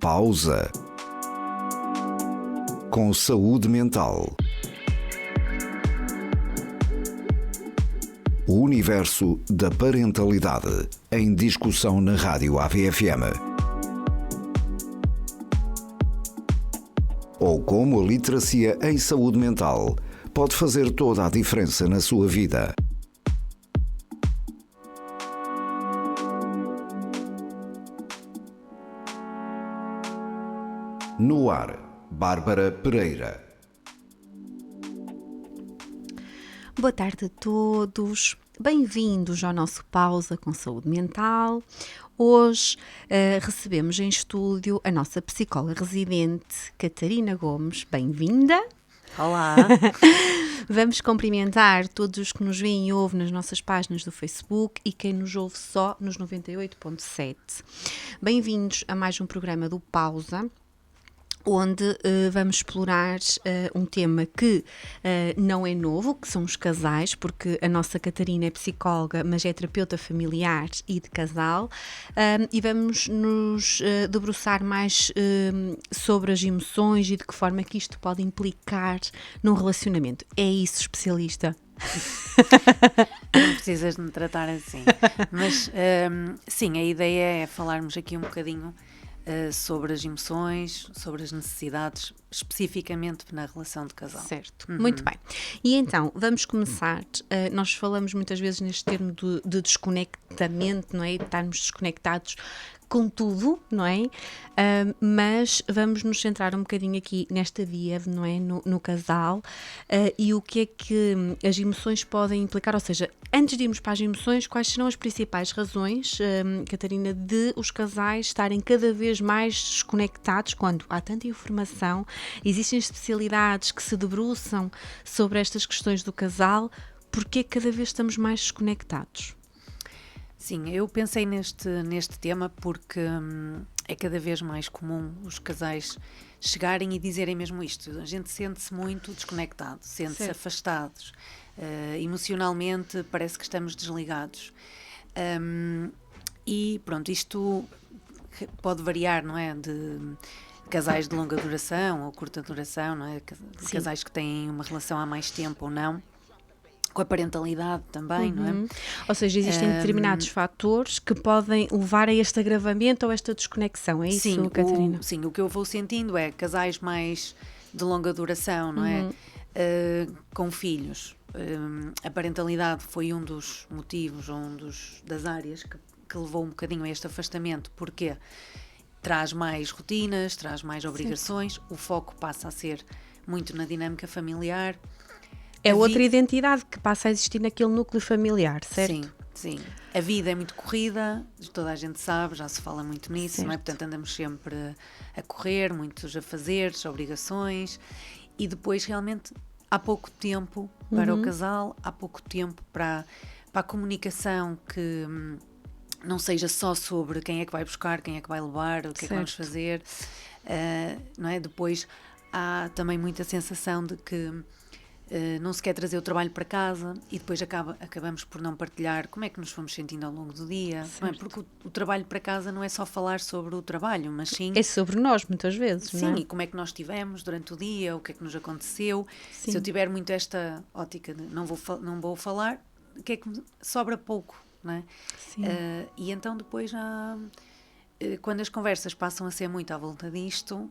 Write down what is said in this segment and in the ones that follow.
Pausa. Com saúde mental. O universo da parentalidade em discussão na Rádio AVFM. Ou como a literacia em saúde mental pode fazer toda a diferença na sua vida. No ar, Bárbara Pereira. Boa tarde a todos, bem-vindos ao nosso Pausa com Saúde Mental. Hoje recebemos em estúdio a nossa psicóloga residente, Catarina Gomes. Bem-vinda! Olá! Vamos cumprimentar todos os que nos veem e ouvem nas nossas páginas do Facebook e quem nos ouve só nos 98.7. Bem-vindos a mais um programa do Pausa, onde vamos explorar um tema que não é novo, que são os casais, porque a nossa Catarina é psicóloga, mas é terapeuta familiar e de casal, e vamos nos debruçar mais sobre as emoções e de que forma que isto pode implicar num relacionamento. É isso, especialista? Não precisas de me tratar assim, mas sim, a ideia é falarmos aqui um bocadinho sobre as emoções, sobre as necessidades, especificamente na relação de casal. Certo, muito bem. E então, vamos começar. Nós falamos muitas vezes neste termo de desconectamento, não é? De estarmos desconectados com tudo, não é? Mas vamos nos centrar um bocadinho aqui nesta via, não é? No casal, e o que é que as emoções podem implicar, ou seja, antes de irmos para as emoções, quais serão as principais razões, Catarina, de os casais estarem cada vez mais desconectados quando há tanta informação, existem especialidades que se debruçam sobre estas questões do casal, porque cada vez estamos mais desconectados? Sim, eu pensei neste tema porque é cada vez mais comum os casais chegarem e dizerem mesmo isto. A gente sente-se muito desconectado, sente-se afastados, emocionalmente parece que estamos desligados. E pronto, isto pode variar, não é? De casais de longa duração ou curta duração, não é? Casais que têm uma relação há mais tempo ou não. Com a parentalidade também, não é? Ou seja, existem determinados fatores que podem levar a este agravamento ou esta desconexão, é isso, sim, Catarina? Sim, o que eu vou sentindo é casais mais de longa duração, não é? Com filhos. A parentalidade foi um dos motivos, das áreas que levou um bocadinho a este afastamento, porque traz mais rotinas, traz mais obrigações, o foco passa a ser muito na dinâmica familiar. É outra identidade que passa a existir naquele núcleo familiar, certo? Sim. A vida é muito corrida, toda a gente sabe, já se fala muito nisso, não é? Portanto, andamos sempre a correr, muitos afazeres, obrigações, e depois realmente há pouco tempo para o casal, há pouco tempo para a comunicação que não seja só sobre quem é que vai buscar, quem é que vai levar, o que é que vamos fazer, não é? Depois há também muita sensação de que não se quer trazer o trabalho para casa e depois acabamos por não partilhar como é que nos fomos sentindo ao longo do dia, não é? Porque o trabalho para casa não é só falar sobre o trabalho, mas sim... É sobre nós, muitas vezes, sim, não é? E como é que nós estivemos durante o dia, o que é que nos aconteceu. Sim. Se eu tiver muito esta ótica de não vou falar, o que é que sobra pouco, não é? Sim. E então depois já, quando as conversas passam a ser muito à volta disto,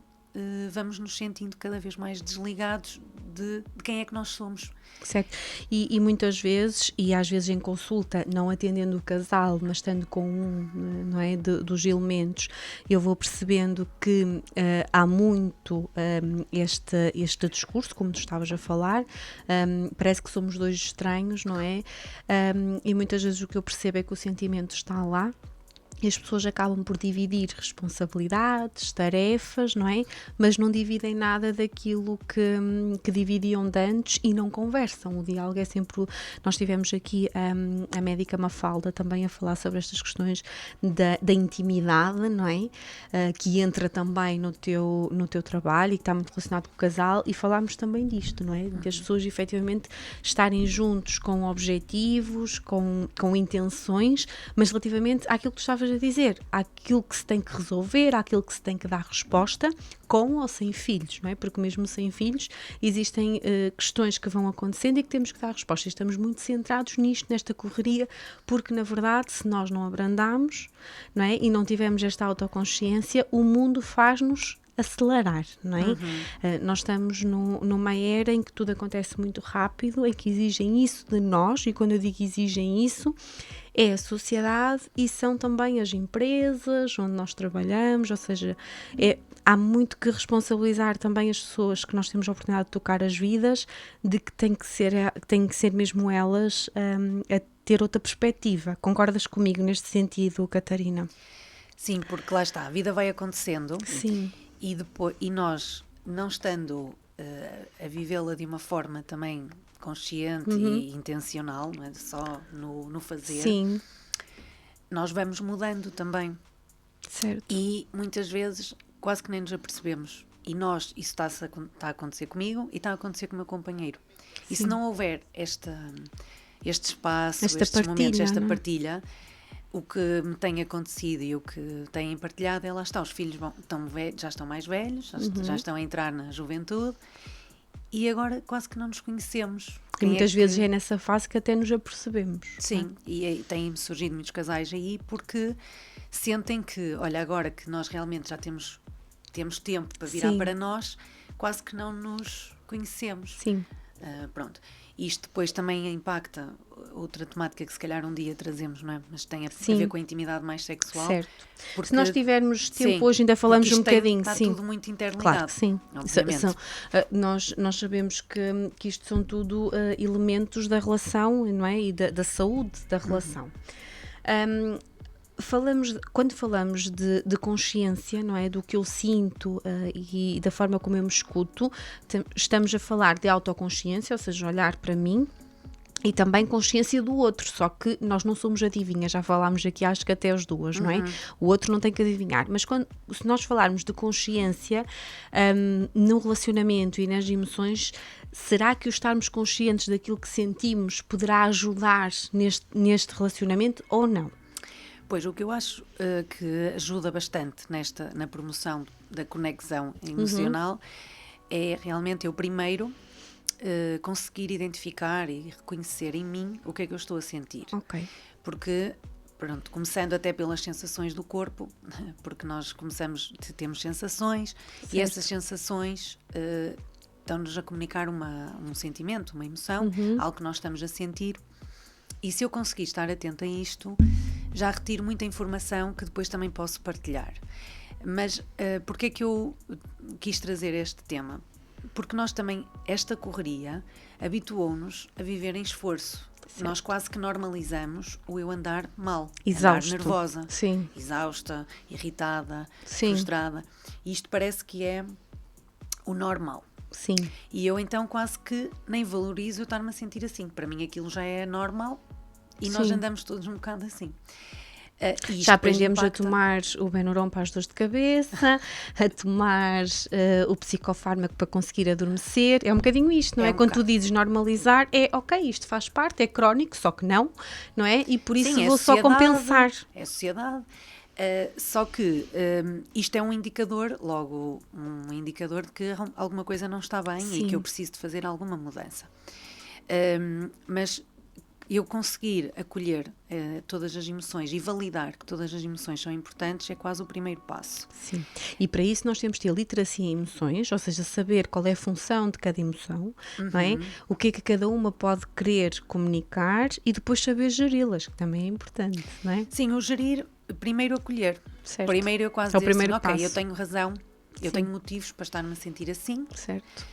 vamos nos sentindo cada vez mais desligados de quem é que nós somos. Certo, e muitas vezes, e às vezes em consulta, não atendendo o casal, mas estando com não é, dos elementos, eu vou percebendo que há muito este discurso, como tu estavas a falar, parece que somos dois estranhos, não é? E muitas vezes o que eu percebo é que o sentimento está lá, e as pessoas acabam por dividir responsabilidades, tarefas, não é? Mas não dividem nada daquilo que dividiam de antes e não conversam. O diálogo é sempre... Nós tivemos aqui a médica Mafalda também a falar sobre estas questões da intimidade, não é? Que entra também no teu trabalho e que está muito relacionado com o casal, e falámos também disto, não é? De as pessoas efetivamente estarem juntos com objetivos, com intenções, mas relativamente àquilo que tu estavas estavas a dizer, há aquilo que se tem que resolver, há aquilo que se tem que dar resposta, com ou sem filhos, não é? Porque mesmo sem filhos existem questões que vão acontecendo e que temos que dar resposta. Estamos muito centrados nisto, nesta correria, porque na verdade, se nós não abrandamos, não é? E não tivermos esta autoconsciência, o mundo faz-nos acelerar, não é? Nós estamos numa era em que tudo acontece muito rápido, em que exigem isso de nós, e quando eu digo exigem isso, é a sociedade e são também as empresas onde nós trabalhamos, ou seja, há muito que responsabilizar também as pessoas que nós temos a oportunidade de tocar as vidas, de que têm que ser mesmo elas a ter outra perspectiva. Concordas comigo neste sentido, Catarina? Sim, porque lá está, a vida vai acontecendo. Sim. E nós, não estando a vivê-la de uma forma também consciente e intencional, não é só no fazer, sim, nós vamos mudando também. Certo. E muitas vezes quase que nem nos apercebemos. E isso está a acontecer comigo e está a acontecer com o meu companheiro. E se não houver este espaço, estes momentos, esta partilha, o que me tem acontecido e o que têm partilhado, lá está, os filhos já estão mais velhos, já estão a entrar na juventude e agora quase que não nos conhecemos. E muitas vezes é nessa fase que até nos apercebemos. Sim, e têm surgido muitos casais aí porque sentem que, olha, agora que nós realmente já temos tempo para virar para nós, quase que não nos conhecemos. Sim. Pronto. Isto depois também impacta outra temática que se calhar um dia trazemos, não é? Mas tem a ver com a intimidade mais sexual. Certo. Porque, se nós tivermos tempo hoje ainda falamos um bocadinho. Está tudo muito interligado. Claro que sim. Nós sabemos que isto são tudo elementos da relação, não é? E da saúde da relação. Quando falamos de consciência, não é? Do que eu sinto e da forma como eu me escuto, estamos a falar de autoconsciência, ou seja, olhar para mim, e também consciência do outro, só que nós não somos adivinhas, já falámos aqui acho que até as duas, não é? O outro não tem que adivinhar, mas se nós falarmos de consciência no relacionamento e nas emoções, será que o estarmos conscientes daquilo que sentimos poderá ajudar neste relacionamento ou não? Pois, o que eu acho que ajuda bastante na promoção da conexão emocional é realmente eu primeiro conseguir identificar e reconhecer em mim o que é que eu estou a sentir. Ok. Porque, pronto, começando até pelas sensações do corpo, porque nós temos sensações, certo. E essas sensações estão-nos a comunicar um sentimento, uma emoção, algo que nós estamos a sentir. E se eu conseguir estar atenta a isto, já retiro muita informação que depois também posso partilhar. Mas porquê é que eu quis trazer este tema? Porque nós também, esta correria, habituou-nos a viver em esforço. Certo. Nós quase que normalizamos o eu andar mal, andar nervosa, sim. Exausta, irritada, sim. Frustrada. E isto parece que é o normal. Sim. E eu então quase que nem valorizo eu estar-me a sentir assim. Para mim aquilo já é normal e nós andamos todos um bocado assim. Já aprendemos a tomar o Benuron para as dores de cabeça, a tomar o psicofármaco para conseguir adormecer. É um bocadinho isto, não é? Quando tu dizes normalizar, ok, isto faz parte, é crónico, só que não é? E por isso vou só compensar. É a sociedade. Só que isto é um indicador, logo um indicador de que alguma coisa não está bem. Sim. E que eu preciso de fazer alguma mudança. Mas eu conseguir acolher todas as emoções e validar que todas as emoções são importantes é quase o primeiro passo. Sim, e para isso nós temos de ter literacia em emoções, ou seja, saber qual é a função de cada emoção, não é? O que é que cada uma pode querer comunicar e depois saber geri-las, que também é importante, não é? Sim, o gerir, primeiro acolher. Certo. Primeiro eu quase dizer assim, ok, eu tenho razão, eu tenho motivos para estar-me a sentir assim. Certo.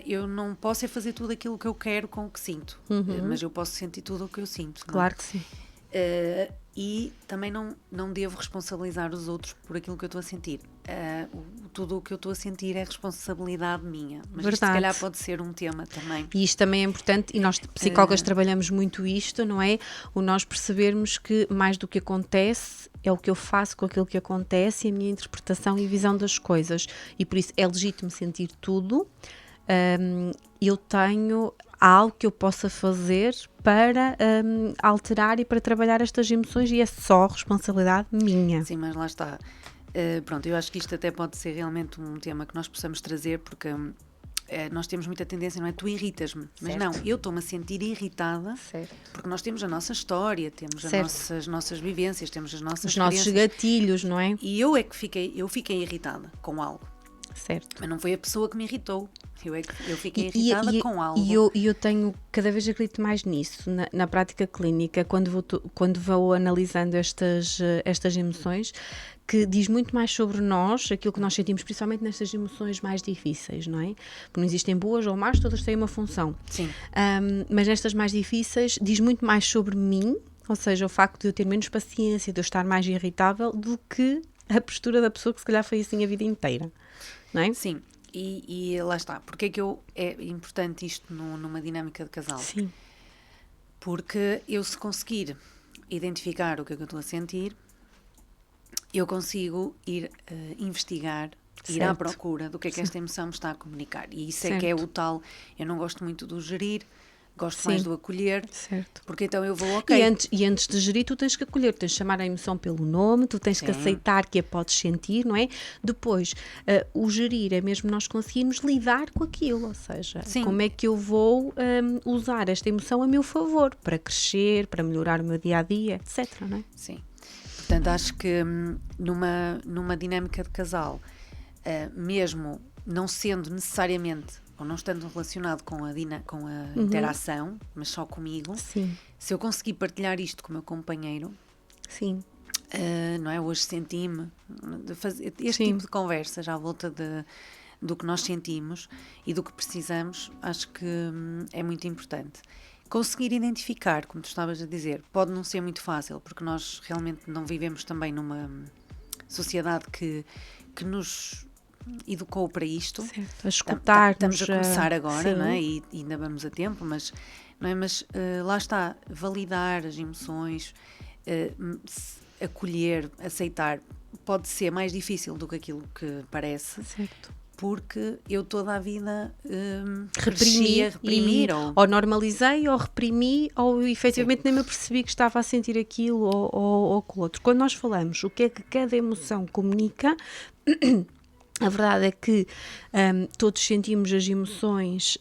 Eu não posso fazer tudo aquilo que eu quero com o que sinto, mas eu posso sentir tudo o que eu sinto. Claro que sim. E também não devo responsabilizar os outros por aquilo que eu estou a sentir. Tudo o que eu estou a sentir é responsabilidade minha. Mas isto, se calhar pode ser um tema também. E isto também é importante, e nós psicólogas trabalhamos muito isto, não é? O nós percebermos que mais do que acontece é o que eu faço com aquilo que acontece e a minha interpretação e visão das coisas. E por isso é legítimo sentir tudo. Eu tenho há algo que eu possa fazer para alterar e para trabalhar estas emoções e é só responsabilidade minha. Sim, mas lá está. Pronto, eu acho que isto até pode ser realmente um tema que nós possamos trazer, porque nós temos muita tendência, não é? Tu irritas-me, mas não, eu estou-me a sentir irritada, certo, porque nós temos a nossa história, temos as nossas vivências, temos as nossas os nossos gatilhos, não é? E eu fiquei irritada com algo. Certo. Mas não foi a pessoa que me irritou. Eu fiquei irritada com algo. E eu tenho, cada vez acredito mais nisso, na prática clínica, quando vou analisando estas emoções, que diz muito mais sobre nós, aquilo que nós sentimos, principalmente nestas emoções mais difíceis, não é? Porque não existem boas ou más, todas têm uma função. Sim. Mas nestas mais difíceis, diz muito mais sobre mim, ou seja, o facto de eu ter menos paciência, de eu estar mais irritável, do que a postura da pessoa que se calhar foi assim a vida inteira, não é? Sim. E lá está. Porque é que é importante isto numa dinâmica de casal? Sim. Porque eu, se conseguir identificar o que é que eu estou a sentir, eu consigo ir investigar, ir à procura do que é que esta emoção me está a comunicar. E isso é que é o tal. Eu não gosto muito do gerir, gosto mais do acolher. Certo. Porque então eu vou, ok. E antes de gerir, tu tens que acolher, tu tens que chamar a emoção pelo nome, tu tens que aceitar que a podes sentir, não é? Depois, o gerir é mesmo nós conseguirmos lidar com aquilo, ou seja, como é que eu vou usar esta emoção a meu favor, para crescer, para melhorar o meu dia-a-dia, etc, não é? Sim. Portanto, acho que numa dinâmica de casal, mesmo não sendo necessariamente, ou não estando relacionado com a interação, mas só comigo, Sim. Se eu conseguir partilhar isto com o meu companheiro, Sim. Não é? Hoje senti-me, de fazer este tipo de conversas à volta do que nós sentimos e do que precisamos, acho que é muito importante. Conseguir identificar, como tu estavas a dizer, pode não ser muito fácil, porque nós realmente não vivemos também numa sociedade que nos educou para isto. Certo. A escutar. Estamos a começar agora, não é? E ainda vamos a tempo, mas, não é? Mas lá está, validar as emoções, acolher, aceitar, pode ser mais difícil do que aquilo que parece. Certo. Porque eu toda a vida reprimir ou normalizei, ou reprimi, ou efetivamente nem me apercebi que estava a sentir aquilo ou com o outro. Quando nós falamos o que é que cada emoção comunica, a verdade é que todos sentimos as emoções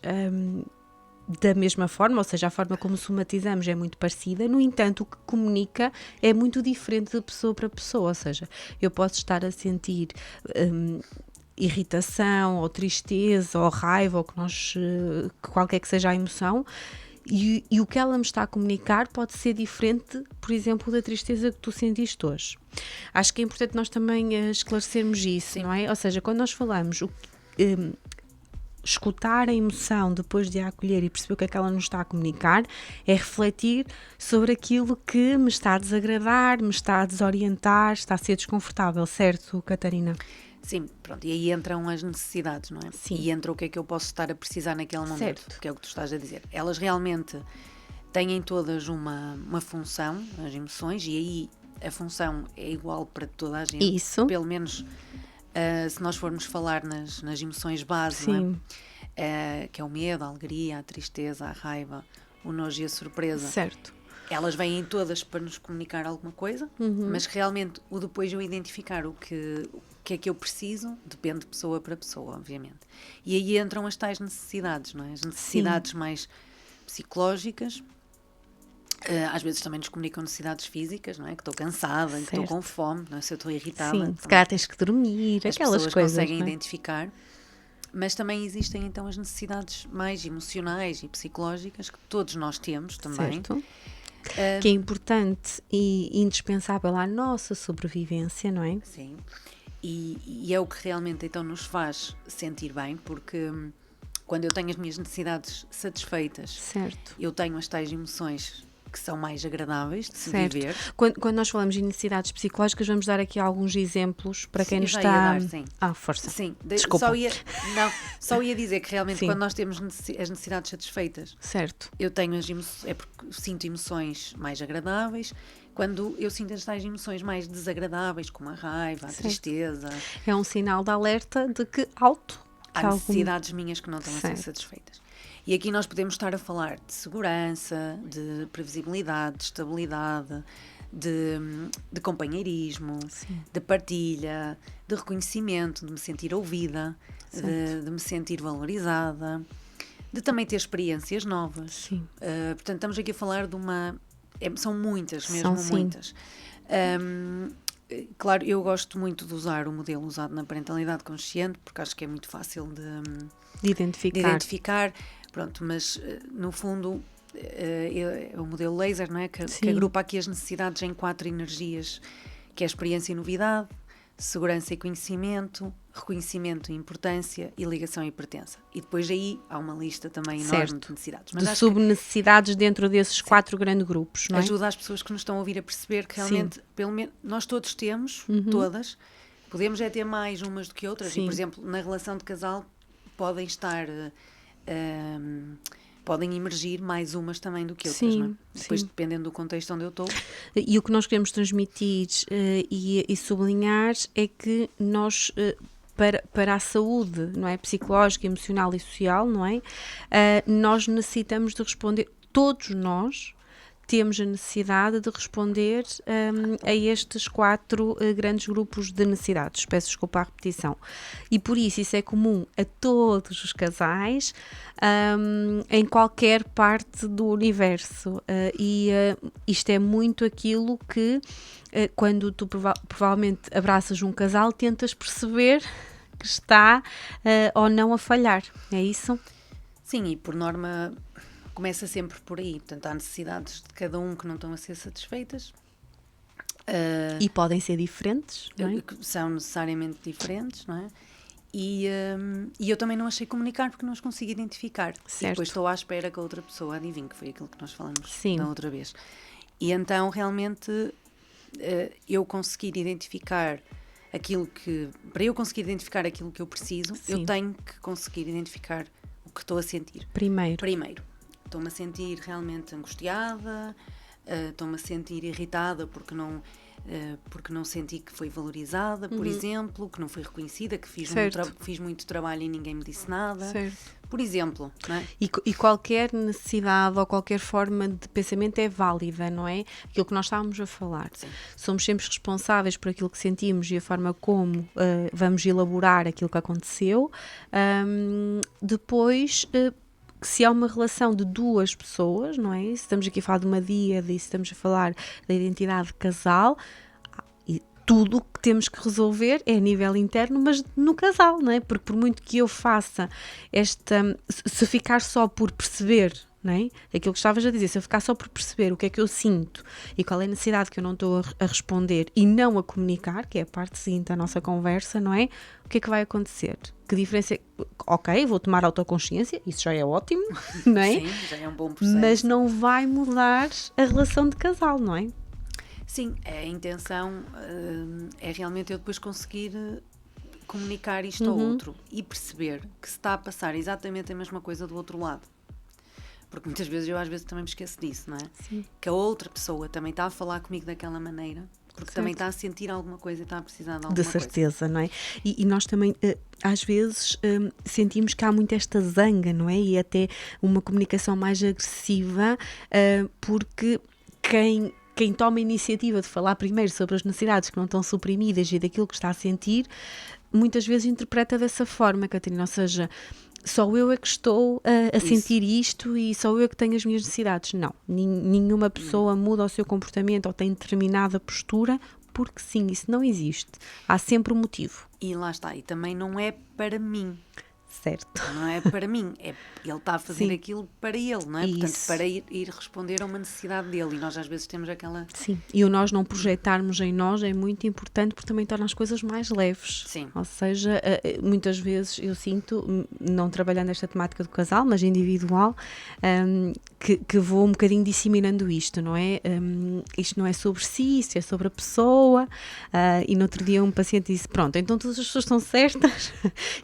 da mesma forma, ou seja, a forma como somatizamos é muito parecida, no entanto o que comunica é muito diferente de pessoa para pessoa, ou seja, eu posso estar a sentir irritação, ou tristeza, ou raiva, ou qualquer que seja a emoção, e o que ela me está a comunicar pode ser diferente, por exemplo, da tristeza que tu sentiste hoje. Acho que é importante nós também esclarecermos isso, Sim. não é? Ou seja, quando nós falamos escutar a emoção depois de a acolher e perceber o que é que ela nos está a comunicar, é refletir sobre aquilo que me está a desagradar, me está a desorientar, está a ser desconfortável, certo, Catarina? Sim, pronto, e aí entram as necessidades, não é? Sim. E entra o que é que eu posso estar a precisar naquele momento, certo. que é o que tu estás a dizer. Elas realmente têm todas uma função, as emoções, e aí a função é igual para toda a gente. Isso. Pelo menos se nós formos falar nas emoções base, Sim. não é? Que é o medo, a alegria, a tristeza, a raiva, o nojo e a surpresa. Certo. Elas vêm todas para nos comunicar alguma coisa, mas realmente o depois eu identificar o que é que eu preciso, depende de pessoa para pessoa, obviamente. E aí entram as tais necessidades, não é? As necessidades Sim. mais psicológicas, às vezes também nos comunicam necessidades físicas, não é? Que estou cansada, certo. Que estou com fome, não é? Se eu estou irritada. Sim, se calhar tens que dormir, aquelas pessoas coisas. Conseguem não é? identificar. Mas também existem então as necessidades mais emocionais e psicológicas que todos nós temos também. Certo. Que é importante e indispensável à nossa sobrevivência, não é? Sim. E é o que realmente então nos faz sentir bem, porque quando eu tenho as minhas necessidades satisfeitas, certo. Eu tenho as tais emoções que são mais agradáveis de se certo. viver. Quando nós falamos de necessidades psicológicas, vamos dar aqui alguns exemplos para quem nos está... Ia dar, sim. Força. Sim, desculpa. Só ia dizer que realmente sim. quando nós temos as necessidades satisfeitas, certo. Eu tenho é porque sinto emoções mais agradáveis. Quando eu sinto as tais emoções mais desagradáveis, como a raiva, a tristeza... É um sinal de alerta de que há necessidades minhas que não estão a ser satisfeitas. E aqui nós podemos estar a falar de segurança, de previsibilidade, de estabilidade, de companheirismo, Sim. de partilha, de reconhecimento, de me sentir ouvida, de me sentir valorizada, de também ter experiências novas. Sim. Portanto, estamos aqui a falar de são muitas, mesmo São, sim. muitas. Claro, eu gosto muito de usar o modelo usado na parentalidade consciente, porque acho que é muito fácil De identificar. Pronto, mas no fundo é o modelo laser, não é? Que Sim. agrupa aqui as necessidades em 4 energias, que é a experiência e novidade, segurança e conhecimento, reconhecimento e importância e ligação e pertença. E depois aí há uma lista também enorme de necessidades. Mas de acho subnecessidades dentro desses 4 grandes grupos, não é? ajuda as pessoas que nos estão a ouvir a perceber que realmente, pelo menos, nós todos temos, todas, podemos ter mais umas do que outras. Sim. E, por exemplo, na relação de casal podem estar... podem emergir mais umas também do que outras, Sim, não é? Depois, sim. dependendo do contexto onde eu estou. E o que nós queremos transmitir e sublinhar é que nós, para a saúde, não é, psicológica, emocional e social, não é, nós necessitamos de responder, todos nós temos a necessidade de responder a estes 4 grandes grupos de necessidades. Peço desculpa a repetição. E por isso é comum a todos os casais, em qualquer parte do universo. Isto é muito aquilo que, quando tu provavelmente abraças um casal, tentas perceber que está ou não a falhar. É isso? Sim, e por norma... começa sempre por aí, portanto há necessidades de cada um que não estão a ser satisfeitas. E podem ser diferentes, não é? São necessariamente diferentes, não é? E eu também não achei comunicar porque não os consigo identificar. Certo. E depois estou à espera que a outra pessoa adivinhe, que foi aquilo que nós falamos Sim. da outra vez. E então realmente eu conseguir identificar aquilo que... Para eu conseguir identificar aquilo que eu preciso, Sim. eu tenho que conseguir identificar o que estou a sentir. Primeiro. Estou-me a sentir realmente angustiada, estou-me a sentir irritada porque não senti que foi valorizada, por exemplo, que não foi reconhecida, que fiz muito trabalho e ninguém me disse nada. Certo. Por exemplo, não é? E qualquer necessidade ou qualquer forma de pensamento é válida, não é? Aquilo que nós estávamos a falar. Sim. Somos sempre responsáveis por aquilo que sentimos e a forma como vamos elaborar aquilo que aconteceu. Depois... se há uma relação de 2 pessoas, não é? Se estamos aqui a falar de uma díade e se estamos a falar da identidade de casal, e tudo o que temos que resolver é a nível interno, mas no casal, não é? Porque por muito que eu faça se ficar só por perceber, não é? Aquilo que estavas a dizer, se eu ficar só por perceber o que é que eu sinto e qual é a necessidade que eu não estou a responder e não a comunicar, que é a parte seguinte da nossa conversa, não é? O que é que vai acontecer? Que diferença é? Ok, vou tomar autoconsciência, isso já é ótimo, não é? Sim, já é um bom processo. Mas não vai mudar a relação de casal, não é? Sim, a intenção é realmente eu depois conseguir comunicar isto ao outro e perceber que se está a passar exatamente a mesma coisa do outro lado. Porque muitas vezes eu às vezes também me esqueço disso, não é? Sim. Que a outra pessoa também está a falar comigo daquela maneira, porque Certo. também está a sentir alguma coisa e está a precisar de alguma De certeza, não é? E nós também, às vezes, sentimos que há muito esta zanga, não é? E até uma comunicação mais agressiva, porque quem toma a iniciativa de falar primeiro sobre as necessidades que não estão suprimidas e daquilo que está a sentir, muitas vezes interpreta dessa forma, Catarina, ou seja... só eu é que estou a sentir isto e só eu é que tenho as minhas necessidades. Não, nenhuma pessoa muda o seu comportamento ou tem determinada postura, porque sim, isso não existe. Há sempre um motivo. E lá está, e também não é para mim. Certo. Não é para mim, ele está a fazer Sim. aquilo para ele, não é? Isso. Portanto, para ir responder a uma necessidade dele. E nós às vezes temos aquela... Sim, e o nós não projetarmos em nós é muito importante porque também torna as coisas mais leves. Sim. Ou seja, muitas vezes eu sinto, não trabalhando esta temática do casal, mas individual, que vou um bocadinho disseminando isto, não é? Isto não é sobre si, isto é sobre a pessoa. E no outro dia um paciente disse, pronto, então todas as pessoas estão certas.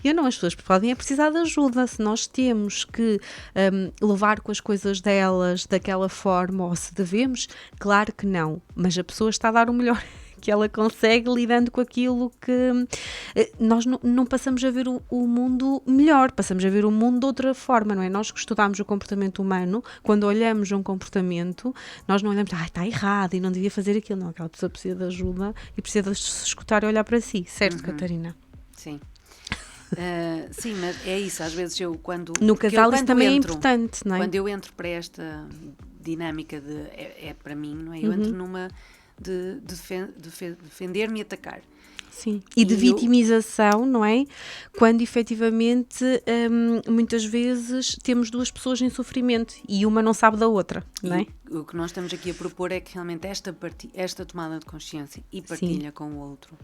E eu não, as pessoas podem precisar de ajuda. Se nós temos que levar com as coisas delas daquela forma ou se devemos, claro que não, mas a pessoa está a dar o melhor que ela consegue lidando com aquilo que nós não passamos a ver o mundo melhor, passamos a ver o mundo de outra forma, não é? Nós que estudamos o comportamento humano, quando olhamos um comportamento, nós não olhamos, está errado e não devia fazer aquilo, não, aquela pessoa precisa de ajuda e precisa de se escutar e olhar para si, certo, Catarina? Sim. Sim, mas é isso, às vezes no casal isso também é importante, não é? Quando eu entro para esta dinâmica é para mim, não é? Eu entro numa de defender-me e atacar. Sim, e de vitimização, não é? Quando efetivamente muitas vezes temos duas pessoas em sofrimento e uma não sabe da outra, não é? O que nós estamos aqui a propor é que realmente esta tomada de consciência e partilha com o outro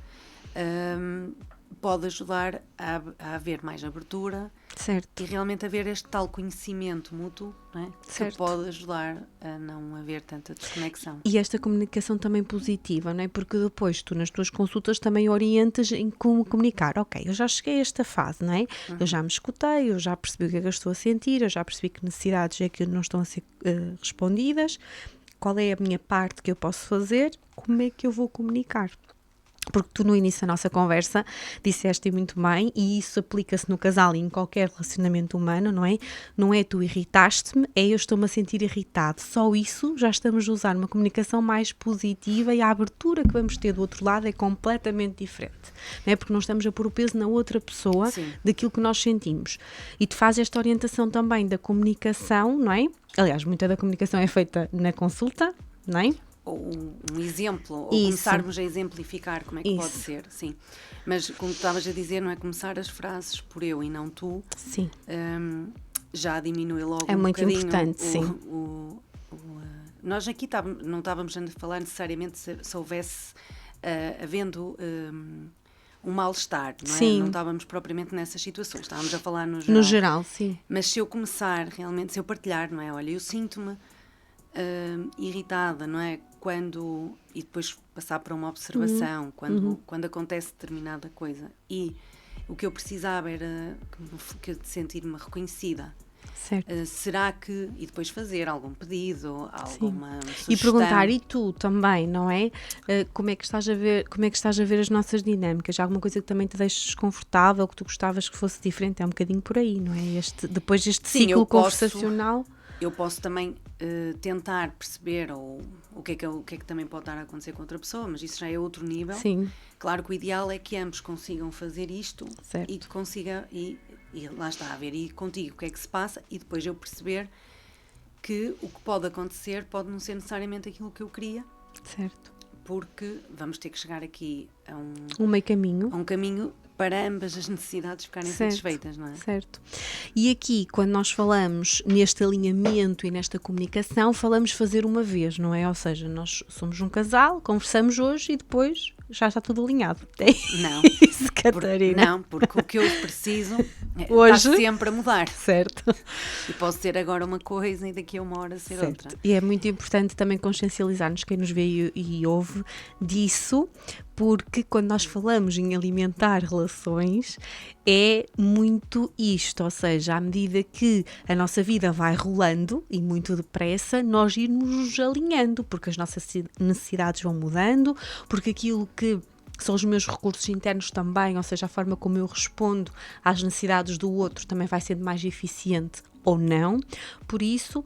pode ajudar a haver mais abertura, certo, e realmente haver este tal conhecimento mútuo, não é? Que pode ajudar a não haver tanta desconexão. E esta comunicação também positiva, não é? Porque depois tu nas tuas consultas também orientas em como comunicar. Ok, eu já cheguei a esta fase, não é? Eu já me escutei, eu já percebi o que é que eu estou a sentir, eu já percebi que necessidades é que não estão a ser respondidas, qual é a minha parte que eu posso fazer, como é que eu vou comunicar? Porque tu no início da nossa conversa disseste muito bem, e isso aplica-se no casal e em qualquer relacionamento humano, não é? Não é tu irritaste-me, é eu estou-me a sentir irritado. Só isso já estamos a usar uma comunicação mais positiva e a abertura que vamos ter do outro lado é completamente diferente, não é? Porque não estamos a pôr o peso na outra pessoa daquilo que nós sentimos. E tu fazes esta orientação também da comunicação, não é? Aliás, muita da comunicação é feita na consulta, não é? Ou um exemplo, ou começarmos a exemplificar como é que pode ser, sim. Mas como estavas a dizer, não é começar as frases por eu e não tu, sim. Já diminui logo é um muito bocadinho importante, sim. Nós aqui não estávamos a falar necessariamente se houvesse, havendo um mal-estar, não é? Sim. Não estávamos propriamente nessas situações, estávamos a falar no geral. No geral, sim. Mas se eu começar realmente, se eu partilhar, não é? Olha, eu sinto-me irritada, não é? E depois passar para uma observação, quando acontece determinada coisa, e o que eu precisava era que sentir-me reconhecida. Certo. Será que... E depois fazer algum pedido, alguma sugestão. E perguntar, e tu também, não é? Como é que estás a ver as nossas dinâmicas? Há alguma coisa que também te deixe desconfortável, que tu gostavas que fosse diferente? É um bocadinho por aí, não é? Depois deste ciclo conversacional... Eu posso também tentar perceber o que é que também pode estar a acontecer com outra pessoa, mas isso já é outro nível. Sim. Claro que o ideal é que ambos consigam fazer isto, certo. E que consiga, e lá está, a ver e contigo o que é que se passa, e depois eu perceber que o que pode acontecer pode não ser necessariamente aquilo que eu queria. Certo. Porque vamos ter que chegar aqui a um meio caminho. A um caminho para ambas as necessidades ficarem satisfeitas, não é? Certo. E aqui, quando nós falamos neste alinhamento e nesta comunicação, falamos fazer uma vez, não é? Ou seja, nós somos um casal, conversamos hoje e depois já está tudo alinhado. É não. Isso, Catarina. Porque o que eu preciso hoje, está sempre a mudar. Certo. E posso ter agora uma coisa e daqui a uma hora ser outra. E é muito importante também consciencializar-nos, quem nos vê e ouve, disso, porque quando nós falamos em alimentar relações, é muito isto, ou seja, à medida que a nossa vida vai rolando e muito depressa, nós irmos alinhando, porque as nossas necessidades vão mudando, porque aquilo que são os meus recursos internos também, ou seja, a forma como eu respondo às necessidades do outro também vai sendo mais eficiente ou não. Por isso,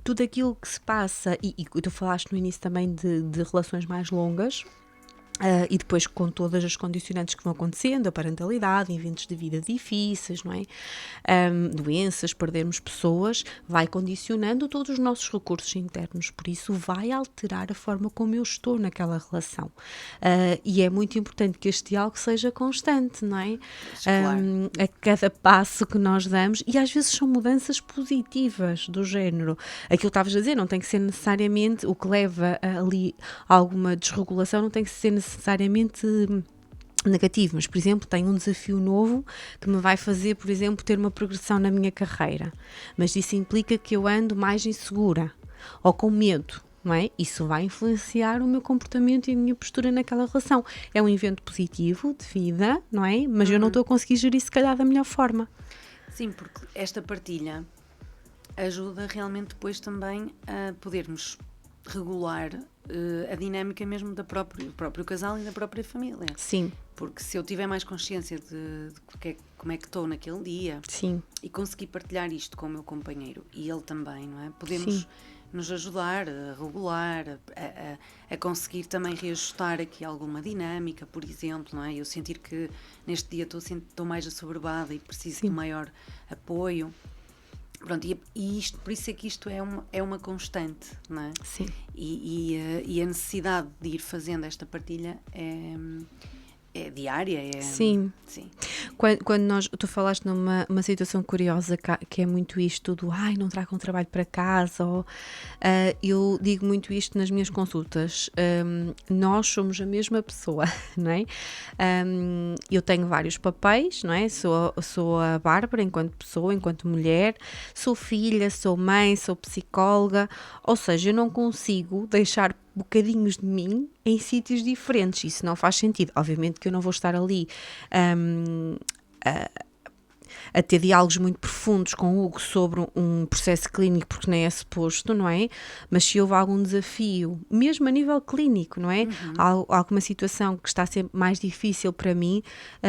tudo aquilo que se passa, e tu falaste no início também de relações mais longas, e depois com todas as condicionantes que vão acontecendo, a parentalidade, eventos de vida difíceis, não é? Doenças, perdermos pessoas, vai condicionando todos os nossos recursos internos, por isso vai alterar a forma como eu estou naquela relação. E é muito importante que este diálogo seja constante, não é? Claro. A cada passo que nós damos, e às vezes são mudanças positivas do género. Aquilo que estavas a dizer, não tem que ser necessariamente o que leva ali a alguma desregulação, não tem que ser necessariamente negativo, mas por exemplo tenho um desafio novo que me vai fazer, por exemplo, ter uma progressão na minha carreira, mas isso implica que eu ando mais insegura ou com medo, não é? Isso vai influenciar o meu comportamento e a minha postura naquela relação. É um evento positivo de vida, não é? Mas eu não estou a conseguir gerir se calhar da melhor forma. Sim, porque esta partilha ajuda realmente depois também a podermos regular a dinâmica mesmo do próprio casal e da própria família. Sim. Porque se eu tiver mais consciência de como é que estou naquele dia, Sim. e conseguir partilhar isto com o meu companheiro e ele também, não é? Podemos nos ajudar a regular, a conseguir também reajustar aqui alguma dinâmica, por exemplo, não é? Eu sentir que neste dia estou mais assoberbada e preciso de maior apoio. Pronto, e isto, por isso é que isto é uma constante, não é? Sim. E a necessidade de ir fazendo esta partilha é diária. Sim. Quando tu falaste numa situação curiosa que é muito isto do não trago um trabalho para casa, eu digo muito isto nas minhas consultas. Nós somos a mesma pessoa, não é? Eu tenho vários papéis, não é? Sou a Bárbara enquanto pessoa, enquanto mulher, sou filha, sou mãe, sou psicóloga, ou seja, eu não consigo deixar bocadinhos de mim em sítios diferentes. Isso não faz sentido. Obviamente que eu não vou estar ali a ter diálogos muito profundos com o Hugo sobre um processo clínico, porque nem é suposto, não é? Mas se houve algum desafio, mesmo a nível clínico, não é? Alguma situação que está a ser mais difícil para mim,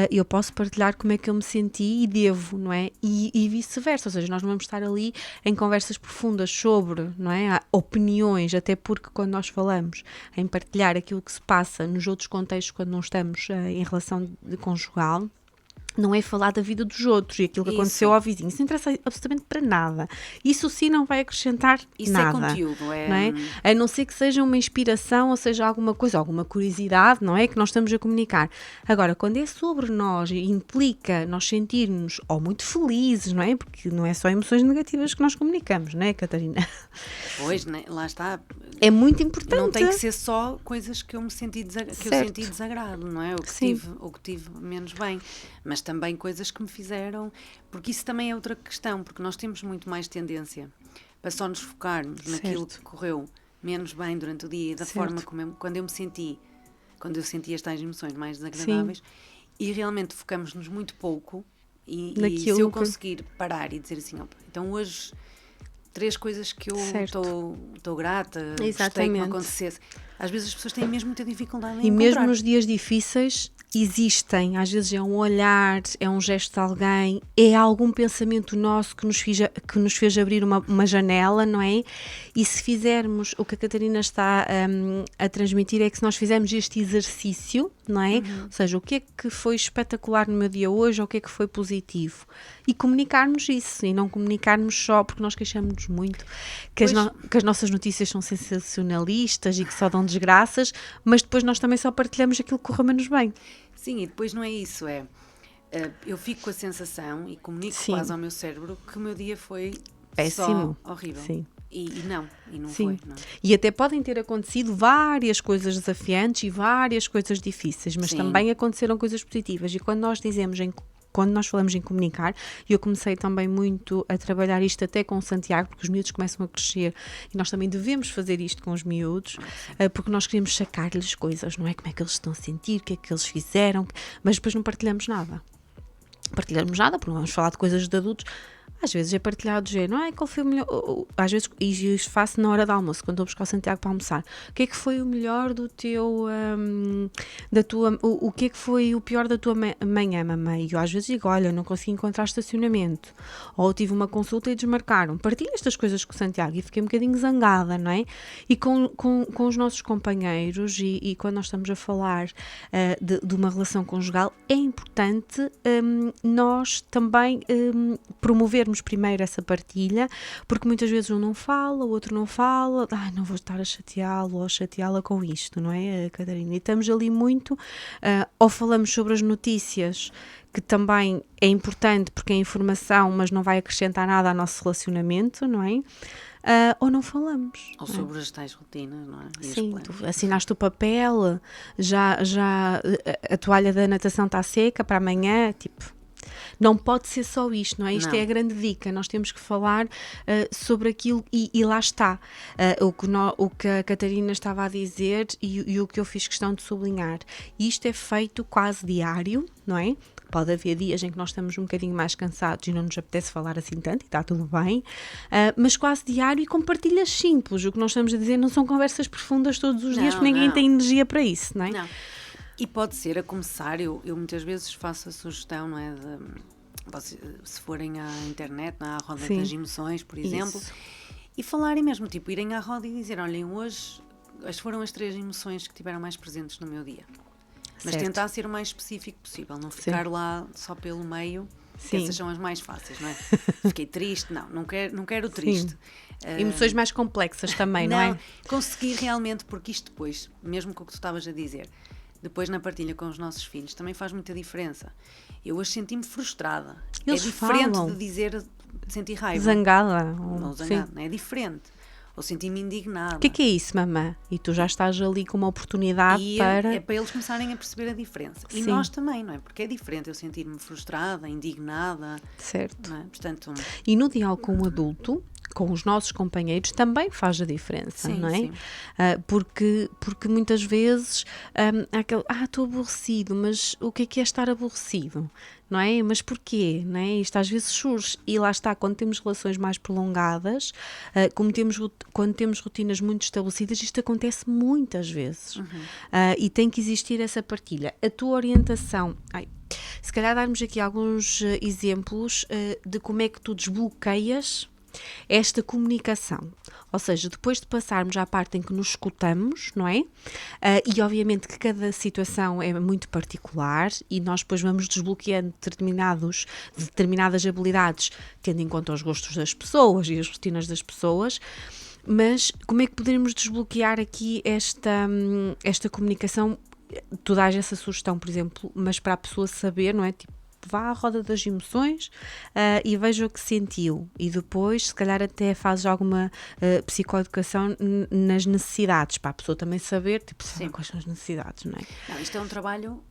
eu posso partilhar como é que eu me senti e devo, não é? E vice-versa, ou seja, nós não vamos estar ali em conversas profundas sobre, não é? Opiniões, até porque quando nós falamos em partilhar aquilo que se passa nos outros contextos, quando não estamos em relação conjugal, não é falar da vida dos outros e aquilo que aconteceu ao vizinho. Isso não interessa absolutamente para nada. Isso sim não vai acrescentar isso nada. Isso é conteúdo, não é? A não ser que seja uma inspiração ou seja alguma coisa, alguma curiosidade, não é? Que nós estamos a comunicar. Agora, quando é sobre nós e implica nós sentirmos ou muito felizes, não é? Porque não é só emoções negativas que nós comunicamos, não é, Catarina? Pois, né? Lá está. É muito importante. Não tem que ser só coisas que eu senti desagrado, não é? O que tive menos bem. Mas também coisas que me fizeram, porque isso também é outra questão, porque nós temos muito mais tendência para só nos focarmos naquilo que correu menos bem durante o dia e da forma como quando eu senti as tais emoções mais desagradáveis. E realmente focamos-nos muito pouco e se eu conseguir parar e dizer assim, então hoje 3 coisas que eu estou grata, gostei que me acontecesse. Às vezes as pessoas têm mesmo muita dificuldade em encontrar. Mesmo nos dias difíceis existem, às vezes é um olhar, é um gesto de alguém, é algum pensamento nosso que nos fez abrir uma janela, não é? E se fizermos, o que a Catarina está a transmitir é que se nós fizermos este exercício, não é? Ou seja, o que é que foi espetacular no meu dia hoje, ou o que é que foi positivo? E comunicarmos isso, e não comunicarmos só, porque nós queixamos-nos muito que as nossas notícias são sensacionalistas e que só dão desgraças, mas depois nós também só partilhamos aquilo que correu menos bem. Sim, e depois não é isso, eu fico com a sensação e comunico quase ao meu cérebro que o meu dia foi péssimo, só horrível. Sim. E não foi. Não. E até podem ter acontecido várias coisas desafiantes e várias coisas difíceis, mas também aconteceram coisas positivas. E quando nós falamos em comunicar, e eu comecei também muito a trabalhar isto até com o Santiago, porque os miúdos começam a crescer e nós também devemos fazer isto com os miúdos, porque nós queremos sacar-lhes coisas, não é? Como é que eles estão a sentir, o que é que eles fizeram, mas depois não partilhamos nada. Porque não vamos falar de coisas de adultos. Às vezes é partilhado, não é? Qual foi o melhor? Às vezes, e isso faço na hora do almoço, quando estou a buscar o Santiago para almoçar. O que é que foi o melhor do teu, o que é que foi o pior da tua manhã, mamãe? E eu às vezes digo, olha, não consegui encontrar estacionamento. Ou tive uma consulta e desmarcaram. Partilho estas coisas com o Santiago e fiquei um bocadinho zangada, não é? E com os nossos companheiros e quando nós estamos a falar de uma relação conjugal, é importante nós também promovermos primeiro essa partilha, porque muitas vezes um não fala, o outro não fala, não vou estar a chateá-lo ou a chateá-la com isto, não é, Catarina? E estamos ali muito, ou falamos sobre as notícias, que também é importante porque é informação, mas não vai acrescentar nada ao nosso relacionamento, não é? Ou não falamos. Ou sobre as tais rotinas, não é? Sim, tu assinaste o papel, já a toalha da natação está seca para amanhã, tipo... Não pode ser só isto, não é? Isto Não. é a grande dica. Nós temos que falar sobre aquilo e lá está. O que a Catarina estava a dizer e o que eu fiz questão de sublinhar. Isto é feito quase diário, não é? Pode haver dias em que nós estamos um bocadinho mais cansados e não nos apetece falar assim tanto e está tudo bem, mas quase diário e com partilhas simples. O que nós estamos a dizer não são conversas profundas todos os dias, porque ninguém tem energia para isso, não é? Não. E pode ser a começar, eu muitas vezes faço a sugestão, não é? Se forem à internet, não é? À roda Sim. das emoções, por exemplo, e falarem mesmo, tipo, irem à roda e dizer, olhem, hoje foram as 3 emoções que estiveram mais presentes no meu dia. Mas Certo. tentar ser o mais específico possível, não ficar lá só pelo meio, que Sim. essas são as mais fáceis, não é? Fiquei triste, não quero triste. Emoções mais complexas também, não é? Conseguir realmente, porque isto depois, mesmo com o que tu estavas a dizer, depois na partilha com os nossos filhos, também faz muita diferença. Eu hoje senti-me frustrada. Eles é diferente falam. de dizer sentir raiva. Zangada. Ou zangada, não é diferente. Ou senti-me indignada. O que é isso, mamã? E tu já estás ali com uma oportunidade E para... é para eles começarem a perceber a diferença. E Sim. nós também, não é? Porque é diferente eu sentir-me frustrada, indignada. Certo. Não é? Portanto, E no diálogo com o adulto, com os nossos companheiros, também faz a diferença, Sim, não é? sim. Porque muitas vezes há aquele, estou aborrecido, mas o que é estar aborrecido? Não é? Mas porquê? Não é? Isto às vezes surge, e lá está, quando temos relações mais prolongadas, quando temos rotinas muito estabelecidas, isto acontece muitas vezes. E tem que existir essa partilha. A tua orientação... se calhar darmos aqui alguns exemplos de como é que tu desbloqueias esta comunicação, ou seja, depois de passarmos à parte em que nos escutamos, não é? E obviamente que cada situação é muito particular e nós depois vamos desbloqueando determinadas habilidades, tendo em conta os gostos das pessoas e as rotinas das pessoas, mas como é que poderemos desbloquear aqui esta comunicação? Tu dás essa sugestão, por exemplo, mas para a pessoa saber, não é? Tipo, vá à roda das emoções e veja o que sentiu e depois se calhar até fazes alguma psicoeducação nas necessidades, para a pessoa também saber quais são as necessidades, não é? Não, isto é um trabalho,